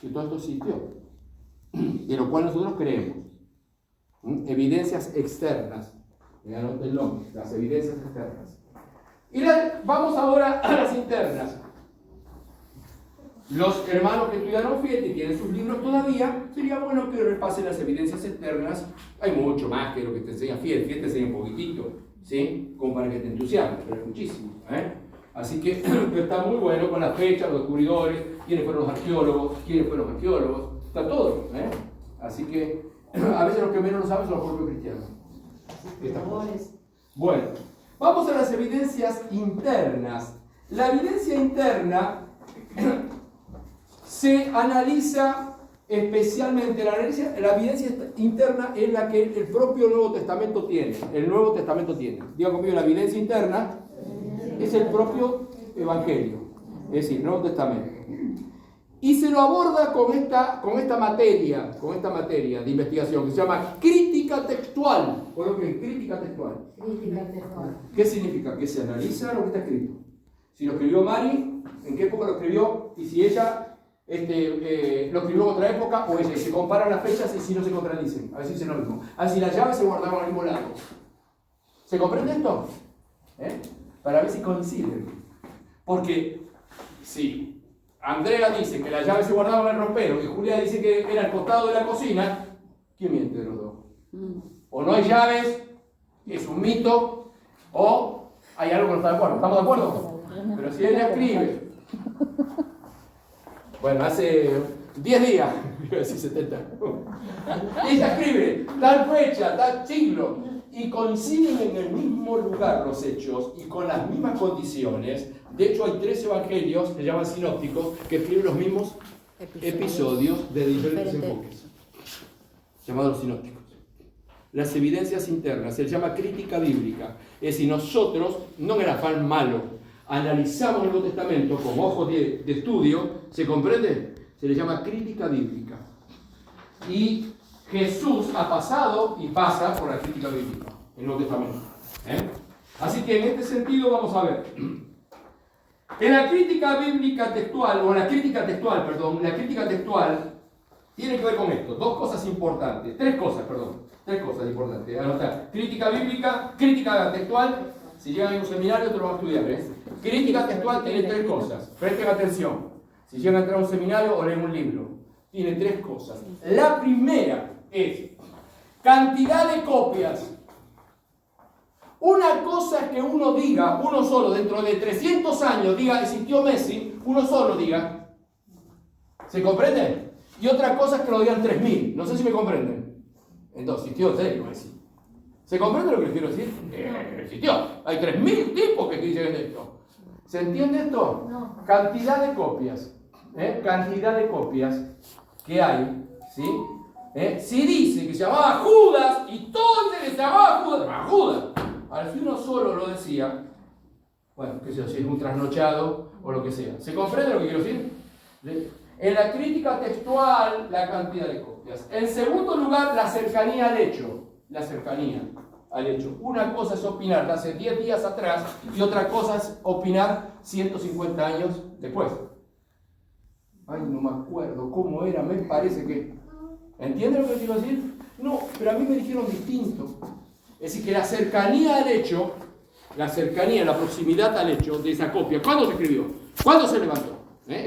que todo esto existió, de lo cual nosotros creemos. Evidencias externas. Anótenlo, las evidencias externas. Y vamos ahora a las internas. Los hermanos que estudiaron Fiat y tienen sus libros todavía, sería bueno que repasen las evidencias externas. Hay mucho más que lo que te enseña Fiat. Fiat te enseña un poquitito, ¿sí? Como para que te entusiasmes, pero es muchísimo, Así que está muy bueno con las fechas, los descubridores, quiénes fueron los arqueólogos, está todo, Así que a veces los que menos lo saben son los propios cristianos. Bueno, vamos a las evidencias internas. La evidencia interna se analiza especialmente, la evidencia interna es la que el propio Nuevo Testamento tiene. El Nuevo Testamento tiene. Diga conmigo, la evidencia interna es el propio Evangelio, es decir, el Nuevo Testamento. Y se lo aborda con esta materia de investigación que se llama crítica textual. ¿Puedo creer? Crítica textual. ¿Qué significa? Que se analiza lo que está escrito. Si lo escribió Mari, ¿en qué época lo escribió? Y si ella lo escribió en otra época, o ella. Y se comparan las fechas y si no se contradicen. A ver si dicen lo mismo. A ver si las llaves se guardaban al mismo lado. ¿Se comprende esto? Para ver si coinciden. Porque si Andrea dice que las llaves se guardaban en el ropero y Julia dice que era al costado de la cocina, ¿quién miente de los dos? O no hay llaves, es un mito, o hay algo que no está de acuerdo. ¿Estamos de acuerdo? Pero si ella escribe, bueno, hace 10 días, iba a decir 70, ella escribe tal fecha, tal siglo, y coinciden en el mismo lugar los hechos y con las mismas condiciones. De hecho, hay 3 evangelios, se llaman sinópticos, que escriben los mismos episodios de diferentes enfoques, llamados sinópticos. Las evidencias internas, se les llama crítica bíblica. Es decir, nosotros, no en el afán malo, analizamos el Nuevo Testamento con ojos de estudio, ¿se comprende? Se le llama crítica bíblica. Y Jesús ha pasado y pasa por la crítica bíblica en el Nuevo Testamento. Así que en este sentido vamos a ver. En la crítica bíblica textual, o la crítica textual tiene que ver con esto. 2 cosas importantes. 3 cosas importantes. Anotar. Crítica bíblica, crítica textual. Si llegan a un seminario, te lo van a estudiar. Crítica textual tiene 3 cosas. Presten atención. Si llegan a entrar a un seminario o leen un libro, tiene 3 cosas. La primera es cantidad de copias. Una cosa es que uno diga, uno solo, dentro de 300 años, diga, existió Messi, uno solo diga. ¿Se comprende? Y otra cosa es que lo digan 3000. No sé si me comprenden. Entonces, existió serio Messi. ¿Se comprende lo que les quiero decir? Existió. Hay 3000 tipos que dicen esto. ¿Se entiende esto? No. Cantidad de copias. Cantidad de copias que hay, ¿sí? Si dice que se llamaba Judas y todo el que se llamaba Judas. Ahora, si uno solo lo decía, bueno, qué sé yo, si es un trasnochado o lo que sea. ¿Se comprende lo que quiero decir? En la crítica textual, la cantidad de copias. En segundo lugar, la cercanía al hecho. La cercanía al hecho. Una cosa es opinar de hace 10 días atrás y otra cosa es opinar 150 años después. Ay, no me acuerdo cómo era, me parece que... ¿Entienden lo que quiero decir? No, pero a mí me dijeron distinto. Es decir, que la cercanía al hecho, la proximidad al hecho de esa copia, ¿cuándo se escribió? ¿Cuándo se levantó?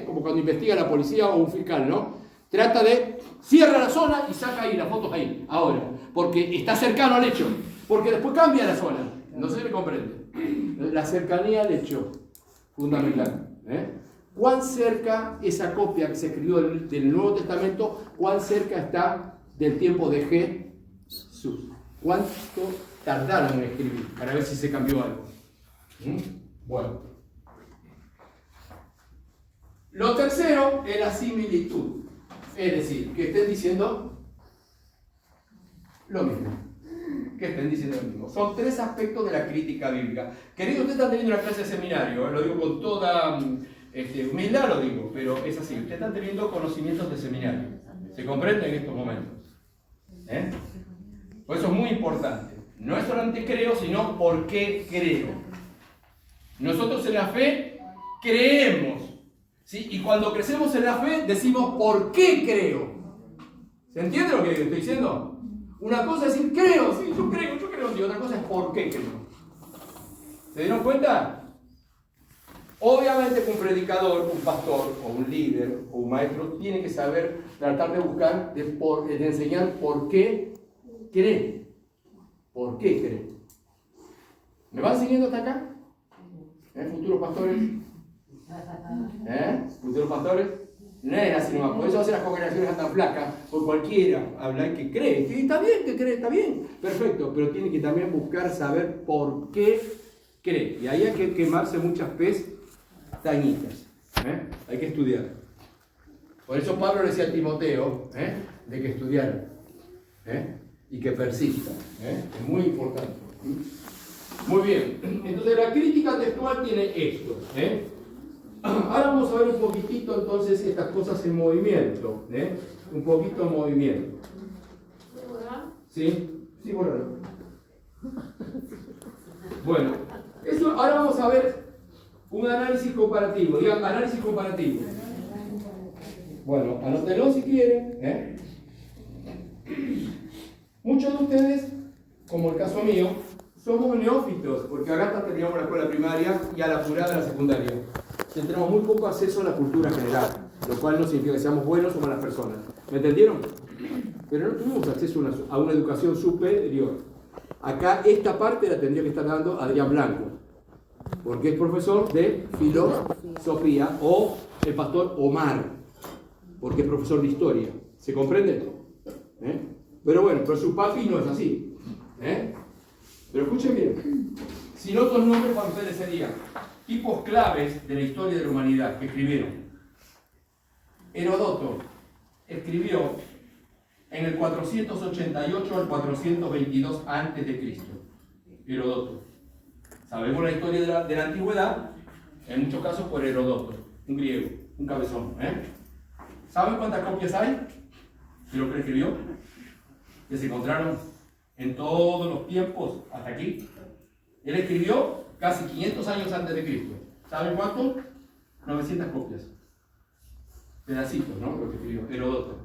Como cuando investiga la policía o un fiscal, ¿no? Trata de, cierra la zona y saca ahí las fotos ahí, ahora, porque está cercano al hecho, porque después cambia la zona, No sé si me comprende. La cercanía al hecho, fundamental. ¿Cuán cerca esa copia que se escribió del Nuevo Testamento, cuán cerca está del tiempo de Jesús? ¿Cuánto tardaron en escribir para ver si se cambió algo? Bueno. Lo tercero es la similitud. Es decir, que estén diciendo lo mismo. Que estén diciendo lo mismo. Son tres aspectos de la crítica bíblica. Queridos, ustedes están teniendo una clase de seminario, lo digo con toda humildad, lo digo, pero es así. Ustedes están teniendo conocimientos de seminario. ¿Se comprende en estos momentos? Por eso es muy importante. No es solamente creo, sino por qué creo. Nosotros en la fe creemos. ¿Sí? Y cuando crecemos en la fe, decimos ¿por qué creo? ¿Se entiende lo que estoy diciendo? Una cosa es decir creo, sí, yo creo, y otra cosa es ¿por qué creo? ¿Se dieron cuenta? Obviamente que un predicador, un pastor, o un líder, o un maestro, tiene que saber, tratar de buscar, de enseñar por qué cree. ¿Por qué cree? ¿Me van siguiendo hasta acá? ¿Futuros pastores? ¿Futuros pastores? No es así nomás, por eso hacen las congregaciones tan flacas, por cualquiera hablar que cree. Sí, está bien que cree, está bien, perfecto, pero tiene que también buscar saber por qué cree. Y ahí hay que quemarse muchas pestañitas. Hay que estudiar. Por eso Pablo le decía a Timoteo de que estudiara y que persista. Es muy importante. Muy bien, entonces la crítica textual tiene esto. Ahora vamos a ver un poquitito entonces estas cosas en movimiento. Un poquito en movimiento. ¿Sí? Sí, bueno. Bueno, ahora vamos a ver un análisis comparativo. Digan, análisis comparativo. Bueno, anótenlo si quieren. Muchos de ustedes, como el caso mío, somos neófitos, porque acá terminamos la escuela primaria y a la apurada la secundaria. Tenemos muy poco acceso a la cultura general, lo cual no significa que seamos buenos o malas personas. ¿Me entendieron? Pero no tuvimos acceso a una educación superior. Acá esta parte la tendría que estar dando Adrián Blanco, porque es profesor de filosofía, o el pastor Omar, porque es profesor de historia. ¿Se comprende? Pero bueno, pero su papi no es así. Pero escuchen bien. Sin otros nombres para ustedes serían tipos claves de la historia de la humanidad que escribieron. Heródoto escribió en el 488 al 422 a.C. Heródoto. Sabemos la historia de la antigüedad, en muchos casos por Heródoto, un griego, un cabezón. ¿Saben cuántas copias hay de lo que escribió? Que se encontraron en todos los tiempos hasta aquí. Él escribió casi 500 años antes de Cristo. ¿Saben cuánto? 900 copias. Pedacitos, ¿no? Lo que escribió Heródoto.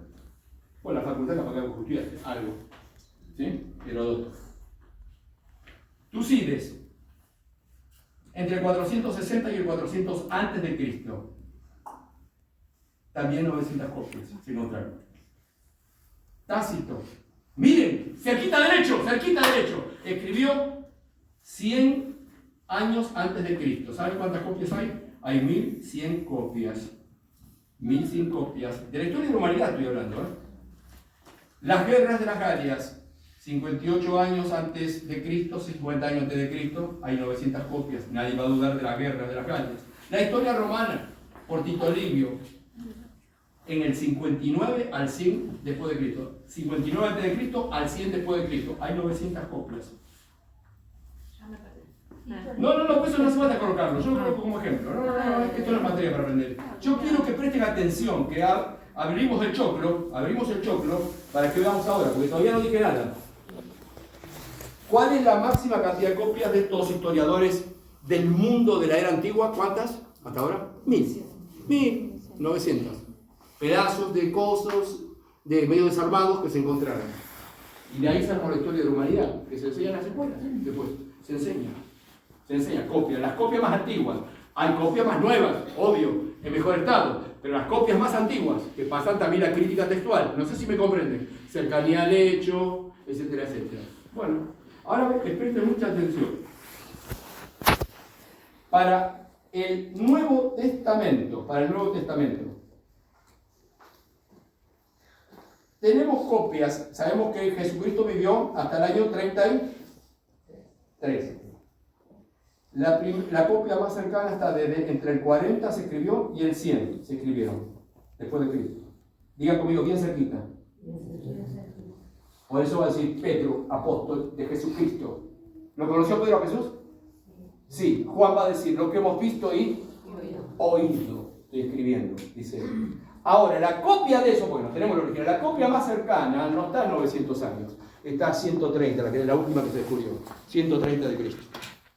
Bueno, la facultad capaz que estudiaste algo. ¿Sí? Heródoto. Tucídides, entre el 460 y el 400 antes de Cristo. También 900 copias se encontraron. Tácito. Miren, cerquita derecho. Escribió 100 años antes de Cristo. ¿Saben cuántas copias hay? Hay 1100 copias. 1100 copias. De la historia de la humanidad estoy hablando. Las guerras de las Galias, 58 años antes de Cristo, 50 años antes de Cristo, hay 900 copias. Nadie va a dudar de las guerras de las Galias. La historia romana, por Tito Livio, en el 59 al 100 después de Cristo. 59 antes de Cristo al 100 después de Cristo. Hay 900 copias. No, pues eso no hace falta colocarlo. Yo lo coloco como ejemplo. No, es que esto no es materia para aprender. Yo quiero que presten atención, que abrimos el choclo para que veamos ahora, porque todavía no dije nada. ¿Cuál es la máxima cantidad de copias de estos historiadores del mundo de la era antigua? ¿Cuántas? Hasta ahora, 1900. Pedazos de cosas, de medio desarmados que se encontraron. Y de ahí sacamos la historia de la humanidad, que se enseña en las escuelas. Después se enseña copias, las copias más antiguas. Hay copias más nuevas, obvio, en mejor estado, pero las copias más antiguas, que pasan también la crítica textual, no sé si me comprenden, cercanía al hecho, etcétera, etcétera. Bueno, ahora les presten mucha atención. para el Nuevo Testamento, tenemos copias. Sabemos que Jesucristo vivió hasta el año 33. La copia más cercana está entre el 40 se escribió y el 100 se escribieron después de Cristo. Digan conmigo, bien cerquita. Por eso va a decir Pedro, apóstol de Jesucristo. ¿Lo conoció Pedro a Jesús? Sí. Juan va a decir lo que hemos visto y oído. Estoy escribiendo, dice. Ahora, la copia de eso, bueno, tenemos el original. La copia más cercana no está a 900 años. Está a 130, que es la última que se descubrió. 130 de Cristo.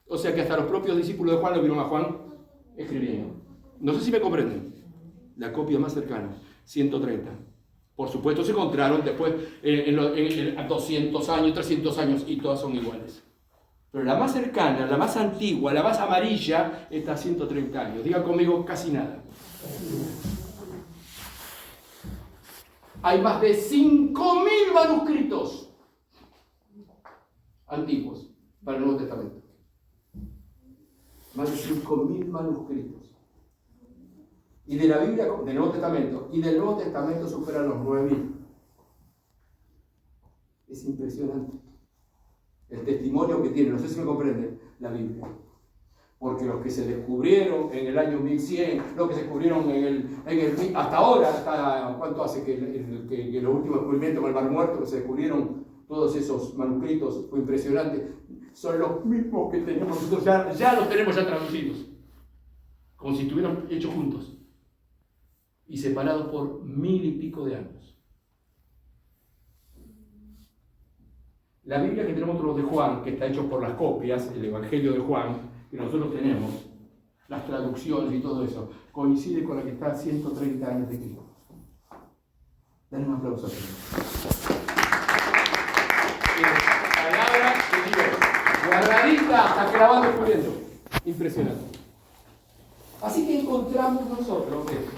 O sea que hasta los propios discípulos de Juan lo vieron a Juan escribiendo. No sé si me comprenden. La copia más cercana, 130. Por supuesto se encontraron después en 200 años, 300 años y todas son iguales. Pero la más cercana, la más antigua, la más amarilla está a 130 años. Digan conmigo, casi nada. Hay más de 5.000 manuscritos antiguos para el Nuevo Testamento. Más de 5.000 manuscritos. Y de la Biblia, del Nuevo Testamento, y del Nuevo Testamento superan los 9.000. Es impresionante el testimonio que tiene, no sé si me comprenden, la Biblia. Porque los que se descubrieron en el año 1100, los que se descubrieron hasta ahora, ¿cuánto hace que los últimos descubrimientos con el Mar Muerto, que se descubrieron todos esos manuscritos? Fue impresionante. Son los mismos que tenemos nosotros, ya los tenemos ya traducidos, como si estuvieran hechos juntos y separados por 1000 y pico de años. La Biblia que tenemos nosotros de Juan, que está hecho por las copias, el Evangelio de Juan, que nosotros tenemos, las traducciones y todo eso, coincide con la que está a 130 años de Cristo. Dale un aplauso a Dios. Palabra de Dios, guardadita hasta que la van descubriendo. Impresionante. Así que encontramos nosotros esto.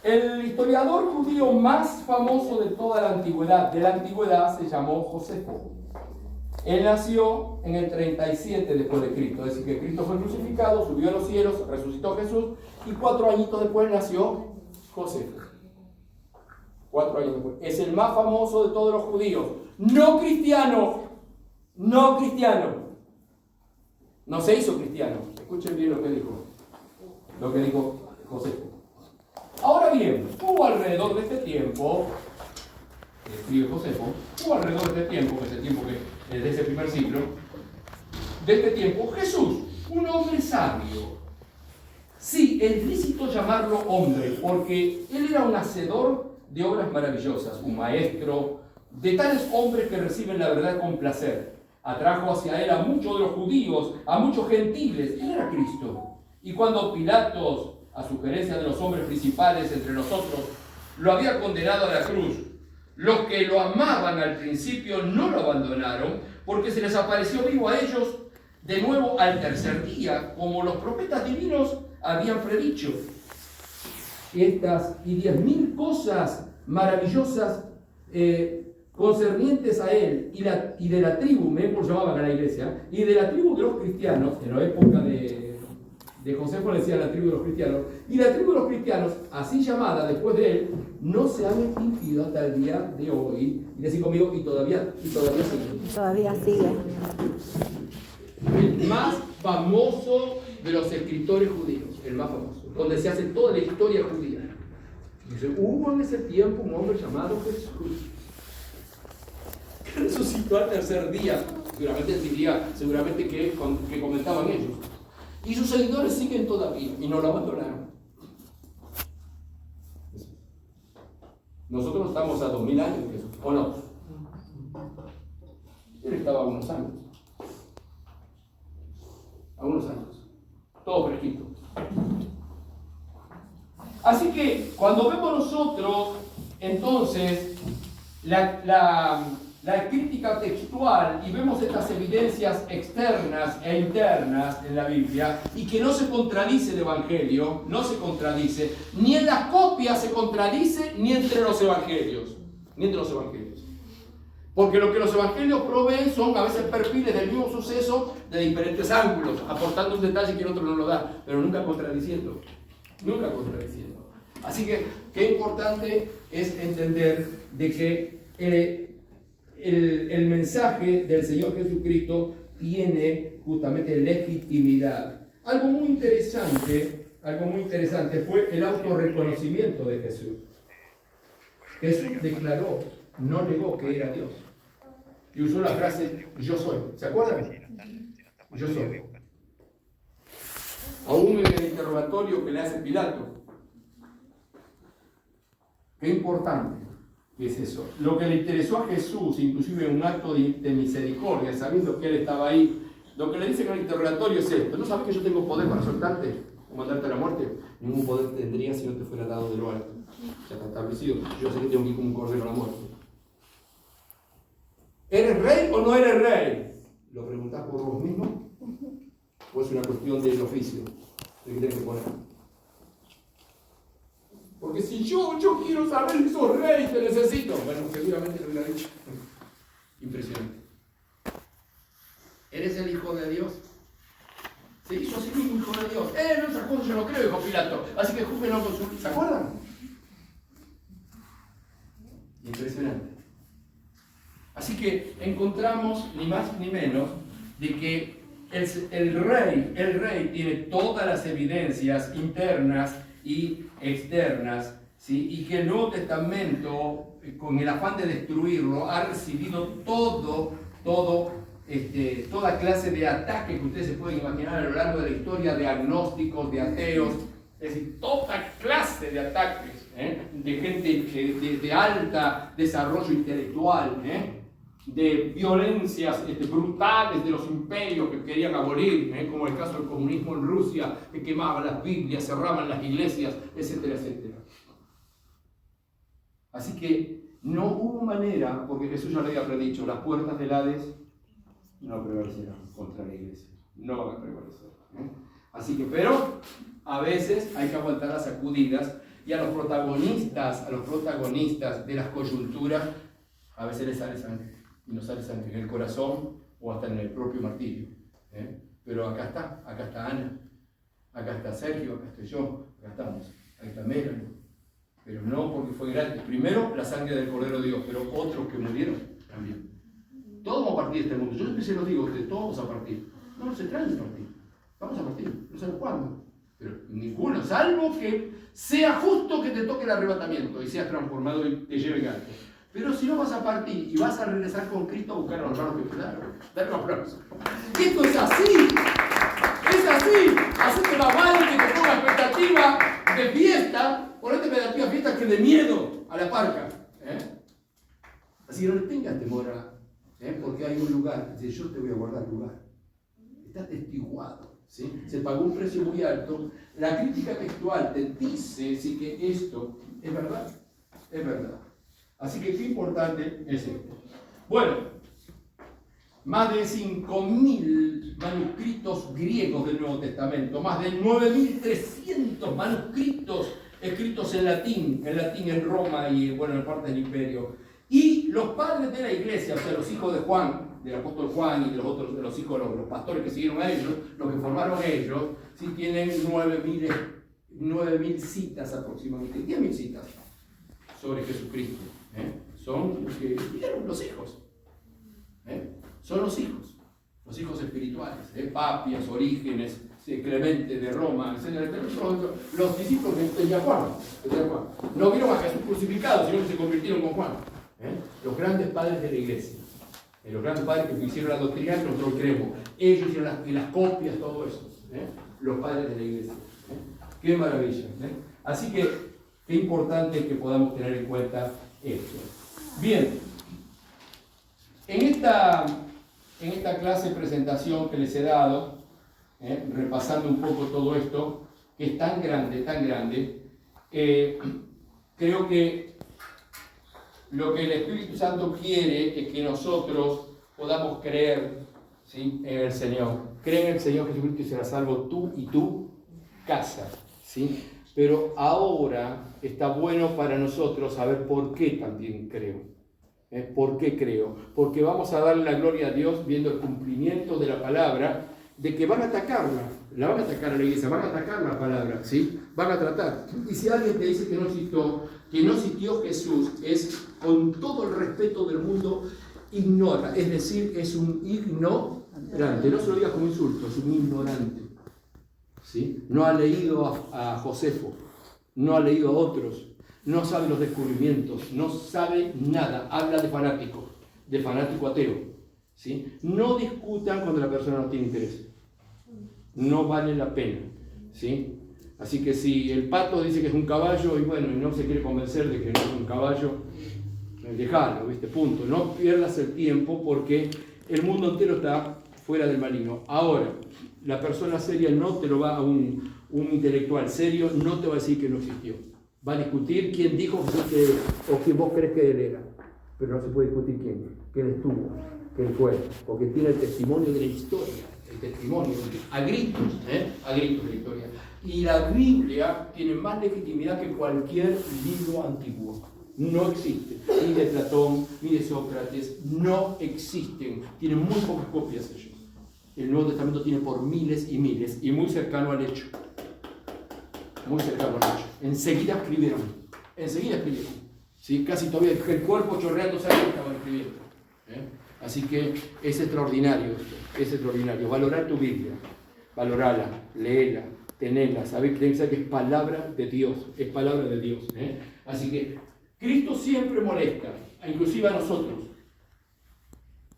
El historiador judío más famoso de toda la antigüedad, se llamó Josefo. Él nació en el 37 después de Cristo, es decir, que Cristo fue crucificado, subió a los cielos, resucitó Jesús, y 4 añitos después nació Josefo. 4 años después. Es el más famoso de todos los judíos. No cristiano. No se hizo cristiano. Escuchen bien lo que dijo Josefo. Ahora bien, hubo alrededor de este tiempo, escribe Josefo, que es de ese primer siglo, de este tiempo, Jesús, un hombre sabio. Sí, es lícito llamarlo hombre, porque él era un hacedor de obras maravillosas, un maestro de tales hombres que reciben la verdad con placer. Atrajo hacia él a muchos de los judíos, a muchos gentiles. Él era Cristo. Y cuando Pilatos, a sugerencia de los hombres principales entre nosotros, lo había condenado a la cruz, los que lo amaban al principio no lo abandonaron, porque se les apareció vivo a ellos de nuevo al tercer día, como los profetas divinos habían predicho. Estas y 10.000 cosas maravillosas concernientes a él y de la tribu, me llamaban a la iglesia, y de la tribu de los cristianos, en la época de Josefo le decía la tribu de los cristianos, y la tribu de los cristianos, así llamada después de él, no se han extinguido hasta el día de hoy. Y decir conmigo, y todavía sigue. Todavía sigue. El más famoso de los escritores judíos, el más famoso, donde se hace toda la historia judía. Dice, hubo en ese tiempo un hombre llamado Jesús, que resucitó al tercer día, seguramente que comentaban ellos. Y sus seguidores siguen todavía y no lo abandonaron. Nosotros estamos a 2000 años de Jesús, ¿o no? Él estaba a unos años. Todo fresquito. Así que cuando vemos nosotros, entonces, la crítica textual y vemos estas evidencias externas e internas en la Biblia y que no se contradice el Evangelio, no se contradice, ni en las copias se contradice, ni entre los evangelios. Porque lo que los evangelios proveen son a veces perfiles del mismo suceso de diferentes ángulos, aportando un detalle que el otro no lo da, pero nunca contradiciendo. Nunca contradiciendo. Así que, qué importante es entender de que el mensaje del Señor Jesucristo tiene justamente legitimidad. Algo muy interesante fue el autorreconocimiento de Jesús. Jesús declaró, no negó que era Dios. Y usó la frase, yo soy. ¿Se acuerdan? Yo soy. Aún en el interrogatorio que le hace Pilato. Qué importante que es eso. Lo que le interesó a Jesús, inclusive en un acto de misericordia, sabiendo que él estaba ahí, lo que le dice en el interrogatorio es esto: ¿no sabes que yo tengo poder para soltarte o mandarte a la muerte? Ningún poder tendría si no te fuera dado de lo alto. Ya está establecido. Yo sé que tengo que ir como un cordero a la muerte. ¿Eres rey o no eres rey? ¿Lo preguntás por vos mismo? ¿O es una cuestión del oficio de que tienes que poner? Porque si yo quiero saber que sos rey, te necesito. Bueno, seguramente lo hubiera dicho. Impresionante. ¿Eres el hijo de Dios? Se hizo así mismo hijo de Dios. No, esas cosas yo no creo, dijo Pilato. Así que júzguenlo con su... ¿Se acuerdan? Impresionante. Así que encontramos, ni más ni menos, de que el rey tiene todas las evidencias internas y externas, ¿sí? Y que el Nuevo Testamento, con el afán de destruirlo, ha recibido toda clase de ataques que ustedes se pueden imaginar a lo largo de la historia, de agnósticos, de ateos, es decir, toda clase de ataques, de gente de alta desarrollo intelectual, de violencias brutales de los imperios que querían abolir, como el caso del comunismo en Rusia, que quemaban las Biblias, cerraban las iglesias, etcétera, etcétera. Así que no hubo manera, porque Jesús ya le había predicho, las puertas del Hades no prevalecerán contra la iglesia, no van a prevalecer. Así que, pero a veces hay que aguantar las sacudidas, y a los protagonistas de las coyunturas, a veces les sale sangre. Y no sale sangre en el corazón o hasta en el propio martirio. Pero acá está Ana, acá está Sergio, acá estoy yo, acá estamos, ahí está Melanie. Pero no porque fue gratis. Primero, la sangre del Cordero de Dios, pero otros que murieron también. Todos vamos a partir de este mundo. Yo siempre se lo digo, ustedes todos vamos a partir. No se trata de partir. Vamos a partir, no sabemos cuándo. Pero ninguno, salvo que sea justo que te toque el arrebatamiento y seas transformado y te lleve en alto. Pero si no vas a partir y vas a regresar con Cristo a buscar a los hermanos que quedaron, dale un aplauso. Esto es así. Es así. Hacete la madre que te ponga expectativa de fiesta, ponete expectativa de fiesta que de miedo a la parca. Así que no le tengas temor porque hay un lugar. Dice, yo te voy a guardar lugar. Está testiguado. ¿Sí? Se pagó un precio muy alto. La crítica textual te dice sí, que esto es verdad. Es verdad. Así que qué importante es esto. Bueno, más de 5.000 manuscritos griegos del Nuevo Testamento, más de 9.300 manuscritos escritos en latín en Roma y bueno, en parte del imperio. Y los padres de la iglesia, o sea, los hijos de Juan, del apóstol Juan y de los otros, de los hijos, los pastores que siguieron a ellos, los que formaron ellos, sí tienen 9.000 citas aproximadamente, 10.000 citas sobre Jesucristo. Son los que vieron los hijos. Son los hijos espirituales. Papias, Orígenes, Clemente de Roma, etc. Los discípulos de Juan. No vieron a Jesús crucificado, sino que se convirtieron con Juan. Los grandes padres de la iglesia. Los grandes padres que hicieron la doctrina que nosotros creemos. Ellos hicieron las copias, todo eso. Los padres de la iglesia. Qué maravilla. Así que, qué importante que podamos tener en cuenta esto. Bien, en esta clase de presentación que les he dado, repasando un poco todo esto, que es tan grande, creo que lo que el Espíritu Santo quiere es que nosotros podamos creer, ¿sí?, en el Señor. Cree en el Señor Jesucristo y serás salvo tú y tu casa, ¿sí? Pero ahora está bueno para nosotros saber por qué también creo. ¿Por qué creo? Porque vamos a darle la gloria a Dios viendo el cumplimiento de la palabra, de que van a atacarla, la van a atacar a la iglesia, van a atacar la palabra, ¿sí? Van a tratar. Y si alguien te dice que no citó Jesús, es con todo el respeto del mundo, ignora, es decir, es un ignorante, no se lo digas como insulto, es un ignorante, ¿sí? No ha leído a Josefo, no ha leído a otros, no sabe los descubrimientos, no sabe nada, habla de fanático ateo, ¿sí? No discutan cuando la persona no tiene interés, no vale la pena, ¿sí? Así que si el pato dice que es un caballo y bueno, y no se quiere convencer de que no es un caballo, dejalo, ¿viste? Punto. No pierdas el tiempo porque el mundo entero está fuera del maligno. Ahora, la persona seria no te lo va a un intelectual serio, no te va a decir que no existió. Va a discutir quién dijo que era o quién vos crees que él era. Pero no se puede discutir quién estuvo, quién fue, porque tiene el testimonio de la historia, el testimonio, a gritos de la historia. Y la Biblia tiene más legitimidad que cualquier libro antiguo. No existe, ni de Platón, ni de Sócrates, no existen. Tienen muy pocas copias ellos. El Nuevo Testamento tiene por miles y miles, y muy cercano al hecho. Muy cercano al hecho. Enseguida escribieron. ¿Sí? Casi todavía el cuerpo chorreando sangre estaban escribiendo. Así que es extraordinario esto, es extraordinario. Valorar tu Biblia, valorala, léela, tenela, sabés que es palabra de Dios, es palabra de Dios. Así que Cristo siempre molesta, inclusive a nosotros.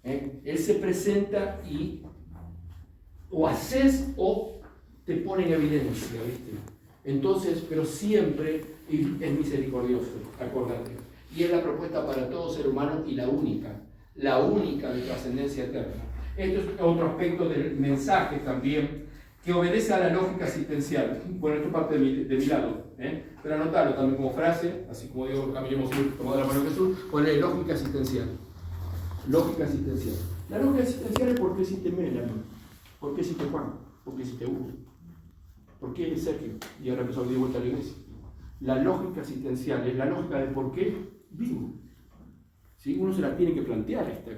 Él se presenta y o haces o te pone en evidencia, ¿viste? Entonces, pero siempre es misericordioso, acordate. Y es la propuesta para todo ser humano y la única de trascendencia eterna. Esto es otro aspecto del mensaje también, que obedece a la lógica asistencial. Bueno, esto parte de mi lado, pero anotarlo también como frase, así como digo, caminemos como de la mano de Jesús, poner lógica asistencial. Lógica asistencial. La lógica asistencial es por qué existe Melanie, por qué existe Juan, por qué existe Hugo, por qué Sergio, y ahora empezó a dar vuelta a la iglesia. La lógica asistencial es la lógica de por qué vivo. ¿Sí? Uno se la tiene que plantear esta.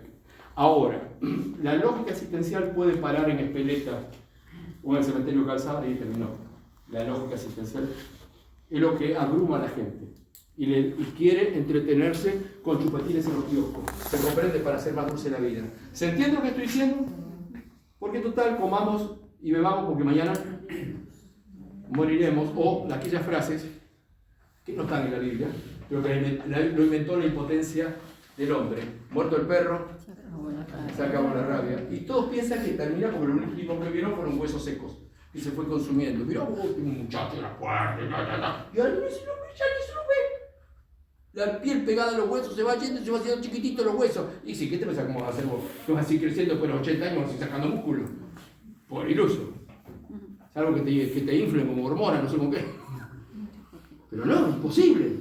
Ahora, la lógica asistencial puede parar en Espeleta o en el cementerio Calzada y terminó. La lógica asistencial es lo que abruma a la gente y quiere entretenerse con chupetines en los kioscos. Se comprende para hacer más dulce la vida. ¿Se entiende lo que estoy diciendo? Porque total, comamos y bebamos porque mañana moriremos. O aquellas frases que no están en la Biblia, pero que lo inventó la impotencia del hombre. Muerto el perro, se acabó la rabia. Y todos piensan que termina porque lo último que vieron fueron huesos secos. Y se fue consumiendo. Mirá, un muchacho en la puerta, y al mes ya ni se lo ve. La piel pegada a los huesos se va yendo y se va haciendo chiquitito los huesos. Y sí, ¿qué te pensás cómo vas a hacer vos? Que vas a seguir creciendo después de los 80 años, vas a ir sacando músculo. Por iluso. Es algo que te inflen como hormona, no sé con qué. Pero no, imposible,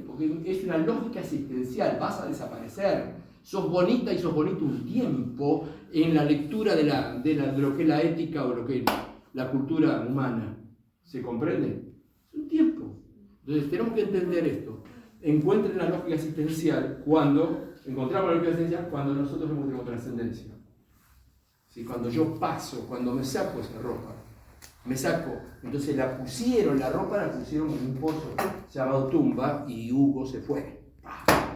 porque es una lógica asistencial, vas a desaparecer. Sos bonita y sos bonito un tiempo en la lectura de lo que es la ética o lo que es la cultura humana. ¿Se comprende? Es un tiempo. Entonces tenemos que entender esto. Encuentren la lógica asistencial encontramos la lógica asistencial cuando nosotros no tenemos trascendencia. ¿Sí? Cuando yo paso, cuando me saco esa ropa. Entonces la ropa la pusieron en un pozo llamado tumba y Hugo se fue.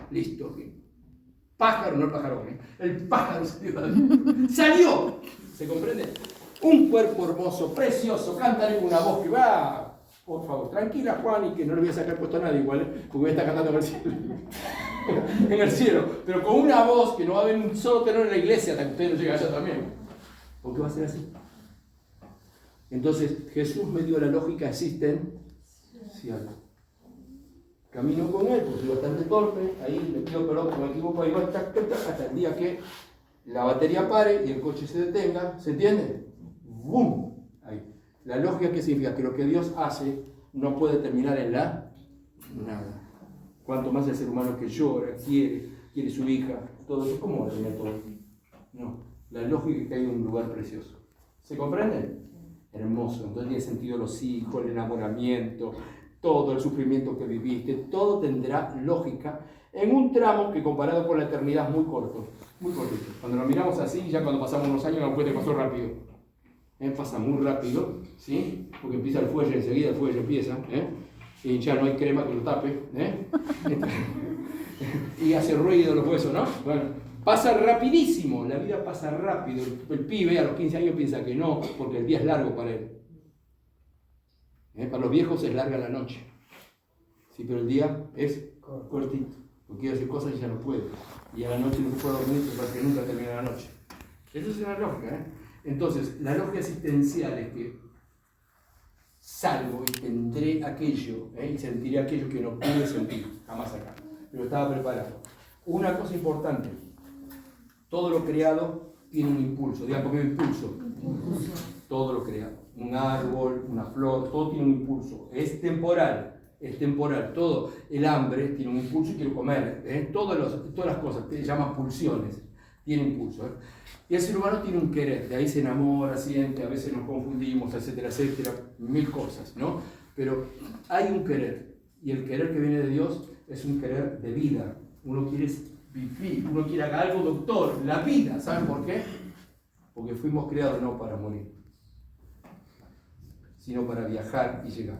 Listo. Pájaro, no el pájaro, el pájaro salió. ¿Se comprende? Un cuerpo hermoso, precioso, cántale una voz que va. Por favor, tranquila Juan, y que no le voy a sacar puesto a nadie igual, porque voy a estar cantando en el cielo. En el cielo, pero con una voz que no va a haber un solo tenor en la iglesia hasta que usted no llegue allá también. ¿Por qué va a ser así? Entonces Jesús me dio la lógica asistencial. Camino con él, porque soy bastante torpe, ahí me pido perdón, me equivoco, ahí va hasta el día que la batería pare y el coche se detenga, ¿se entiende? ¡Bum! Ahí. La lógica que significa que lo que Dios hace no puede terminar en la nada. Cuanto más el ser humano que llora, quiere su hija, todo eso, ¿cómo va a terminar todo? No, la lógica es que hay un lugar precioso. ¿Se comprende? Hermoso, entonces tiene sentido los hijos, el enamoramiento, todo el sufrimiento que viviste, todo tendrá lógica en un tramo que comparado con la eternidad es muy corto, muy cortito. Cuando lo miramos así, ya cuando pasamos unos años nos cuenta que pasó rápido. Pasa muy rápido, ¿sí? Porque empieza el fuelle enseguida, el fuelle empieza, y ya no hay crema que lo tape, y hace ruido los huesos, ¿no? Bueno, pasa rapidísimo, la vida pasa rápido. El pibe a los 15 años piensa que no, porque el día es largo para él. Para los viejos es larga la noche, sí, pero el día es cortito, porque quiere hacer cosas y ya no puede. Y a la noche no se puede dormir porque nunca termina la noche. Eso es una lógica, Entonces, la lógica existencial es que salgo y tendré aquello, y sentiré aquello que no pude sentir jamás acá. Pero estaba preparado. Una cosa importante, todo lo creado tiene un impulso. Digan conmigo impulso. Todo lo creado. Un árbol, una flor, todo tiene un impulso. Es temporal. Todo el hambre tiene un impulso y quiero comer. Todas las cosas que se llaman pulsiones tienen impulso. Y el ser humano tiene un querer. De ahí se enamora, siente, a veces nos confundimos, etcétera, etcétera. Mil cosas, ¿no? Pero hay un querer. Y el querer que viene de Dios es un querer de vida. Uno quiere vivir, uno quiere hacer algo, doctor, la vida. ¿Saben por qué? Porque fuimos creados no para morir, sino para viajar y llegar.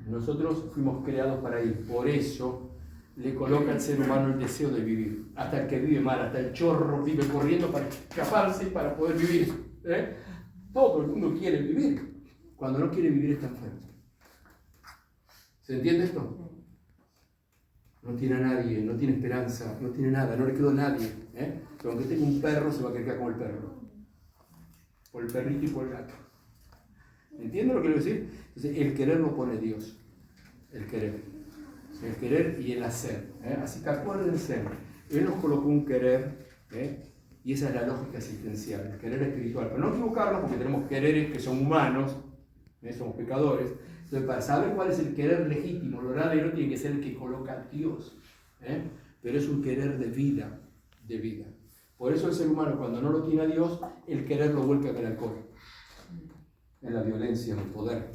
Nosotros fuimos creados para ir. Por eso le coloca al ser humano el deseo de vivir. Hasta el que vive mal, hasta el chorro vive corriendo para escaparse, para poder vivir. Todo el mundo quiere vivir. Cuando no quiere vivir está enfermo. ¿Se entiende esto? No tiene a nadie, no tiene esperanza, no tiene nada, no le quedó a nadie. Pero aunque tenga un perro, se va a quedar con el perro. Por el perrito y por el gato. ¿Entienden lo que quiero decir? Entonces, el querer lo pone Dios. El querer y el hacer. Así que acuérdense, Él nos colocó un querer, y esa es la lógica existencial, el querer espiritual. Pero no equivocarnos porque tenemos quereres que son humanos, somos pecadores. Entonces, para saber cuál es el querer legítimo, lo verdadero tiene que ser el que coloca a Dios. Pero es un querer de vida, de vida. Por eso el ser humano, cuando no lo tiene a Dios, el querer lo vuelca en el alcohol, en la violencia, en el poder,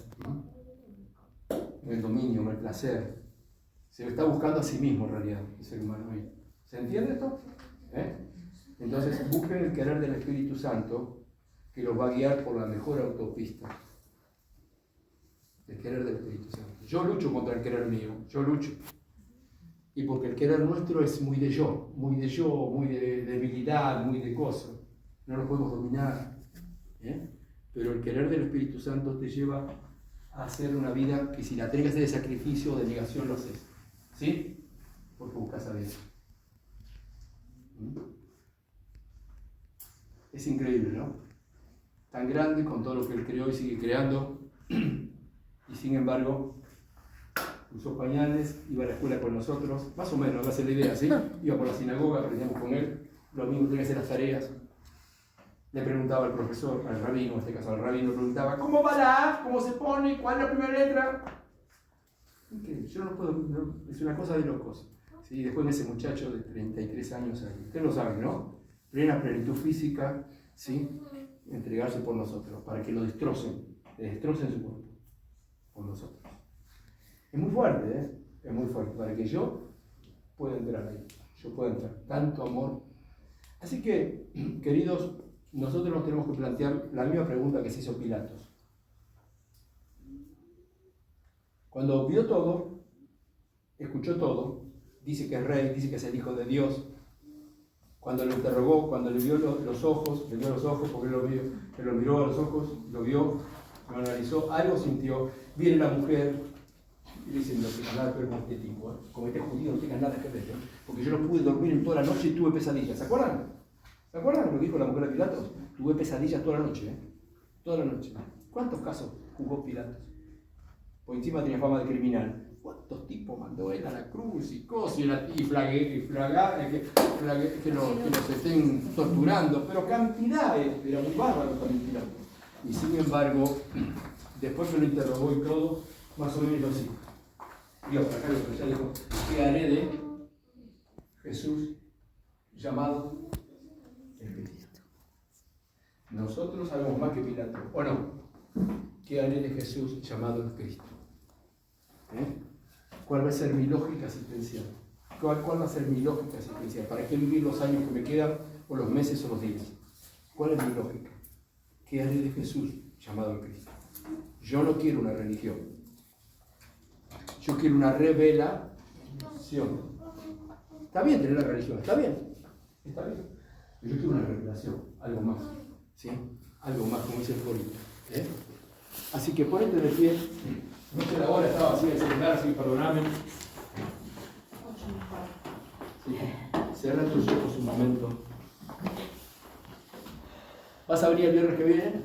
en el dominio, en el placer. Se lo está buscando a sí mismo en realidad, el ser humano hoy. ¿Se entiende esto? Entonces, busquen el querer del Espíritu Santo, que los va a guiar por la mejor autopista. El querer del Espíritu Santo. Yo lucho contra el querer mío, yo lucho. Y porque el querer nuestro es muy de yo, muy de debilidad, muy de cosas. No lo podemos dominar. Pero el querer del Espíritu Santo te lleva a hacer una vida que si la tengas de sacrificio o de negación lo haces. ¿Sí? Porque buscas a Dios. Es increíble, ¿no? Tan grande con todo lo que Él creó y sigue creando. Y sin embargo, usó pañales, iba a la escuela con nosotros, más o menos, va a ser la idea, ¿sí? Iba por la sinagoga, aprendíamos con él, lo mismo tenía que hacer las tareas. Le preguntaba al profesor, al rabino, en este caso al rabino, le preguntaba, ¿cómo va la A? ¿Cómo se pone? ¿Cuál es la primera letra? ¿Qué? Yo no puedo, es una cosa de locos. ¿Sí? Después ese muchacho de 33 años, ustedes lo saben, ¿no? Plena plenitud física, ¿sí? Entregarse por nosotros, para que lo destrocen su cuerpo, por nosotros. Es muy fuerte, es muy fuerte, para que yo pueda entrar ahí, tanto amor. Así que, queridos, nosotros nos tenemos que plantear la misma pregunta que se hizo Pilatos. Cuando vio todo, escuchó todo, dice que es rey, dice que es el Hijo de Dios. Cuando lo interrogó, cuando le vio los ojos, porque él lo miró a los ojos, lo vio, lo analizó, algo sintió, viene la mujer y dice, no tengas nada que ver con este tipo, con este judío no tengas nada que ver, porque yo no pude dormir en toda la noche y tuve pesadillas. ¿Se acuerdan? ¿Se acuerdan lo que dijo la mujer de Pilatos? Tuve pesadillas toda la noche, toda la noche. ¿Cuántos casos juzgó Pilatos? Por encima tenía fama de criminal. ¿Cuántos tipos mandó él a la cruz y cosas que los estén torturando? Pero cantidades, era muy bárbaro también Pilatos. Y sin embargo, después que lo interrogó y todo, más o menos así. Dios, acá lo que ya dijo, ¿qué haré de Jesús llamado el Cristo? Nosotros sabemos más que Pilato, ¿o no? ¿Qué haré de Jesús llamado el Cristo? ¿Cuál va a ser mi lógica asistencial? ¿Cuál va a ser mi lógica asistencial? ¿Para qué vivir los años que me quedan, o los meses o los días? ¿Cuál es mi lógica? ¿Qué haré de Jesús llamado el Cristo? Yo no quiero una religión. Yo quiero una revelación. Está bien tener la religión, está bien. Está bien. Pero yo quiero una revelación, algo más. ¿Sí? Algo más, como dice el corito. Así que ponete de pie. No sé la hora, estaba así en el celular, así que perdoname. Sí. Cierra tus ojos un momento. ¿Vas a venir el viernes que viene?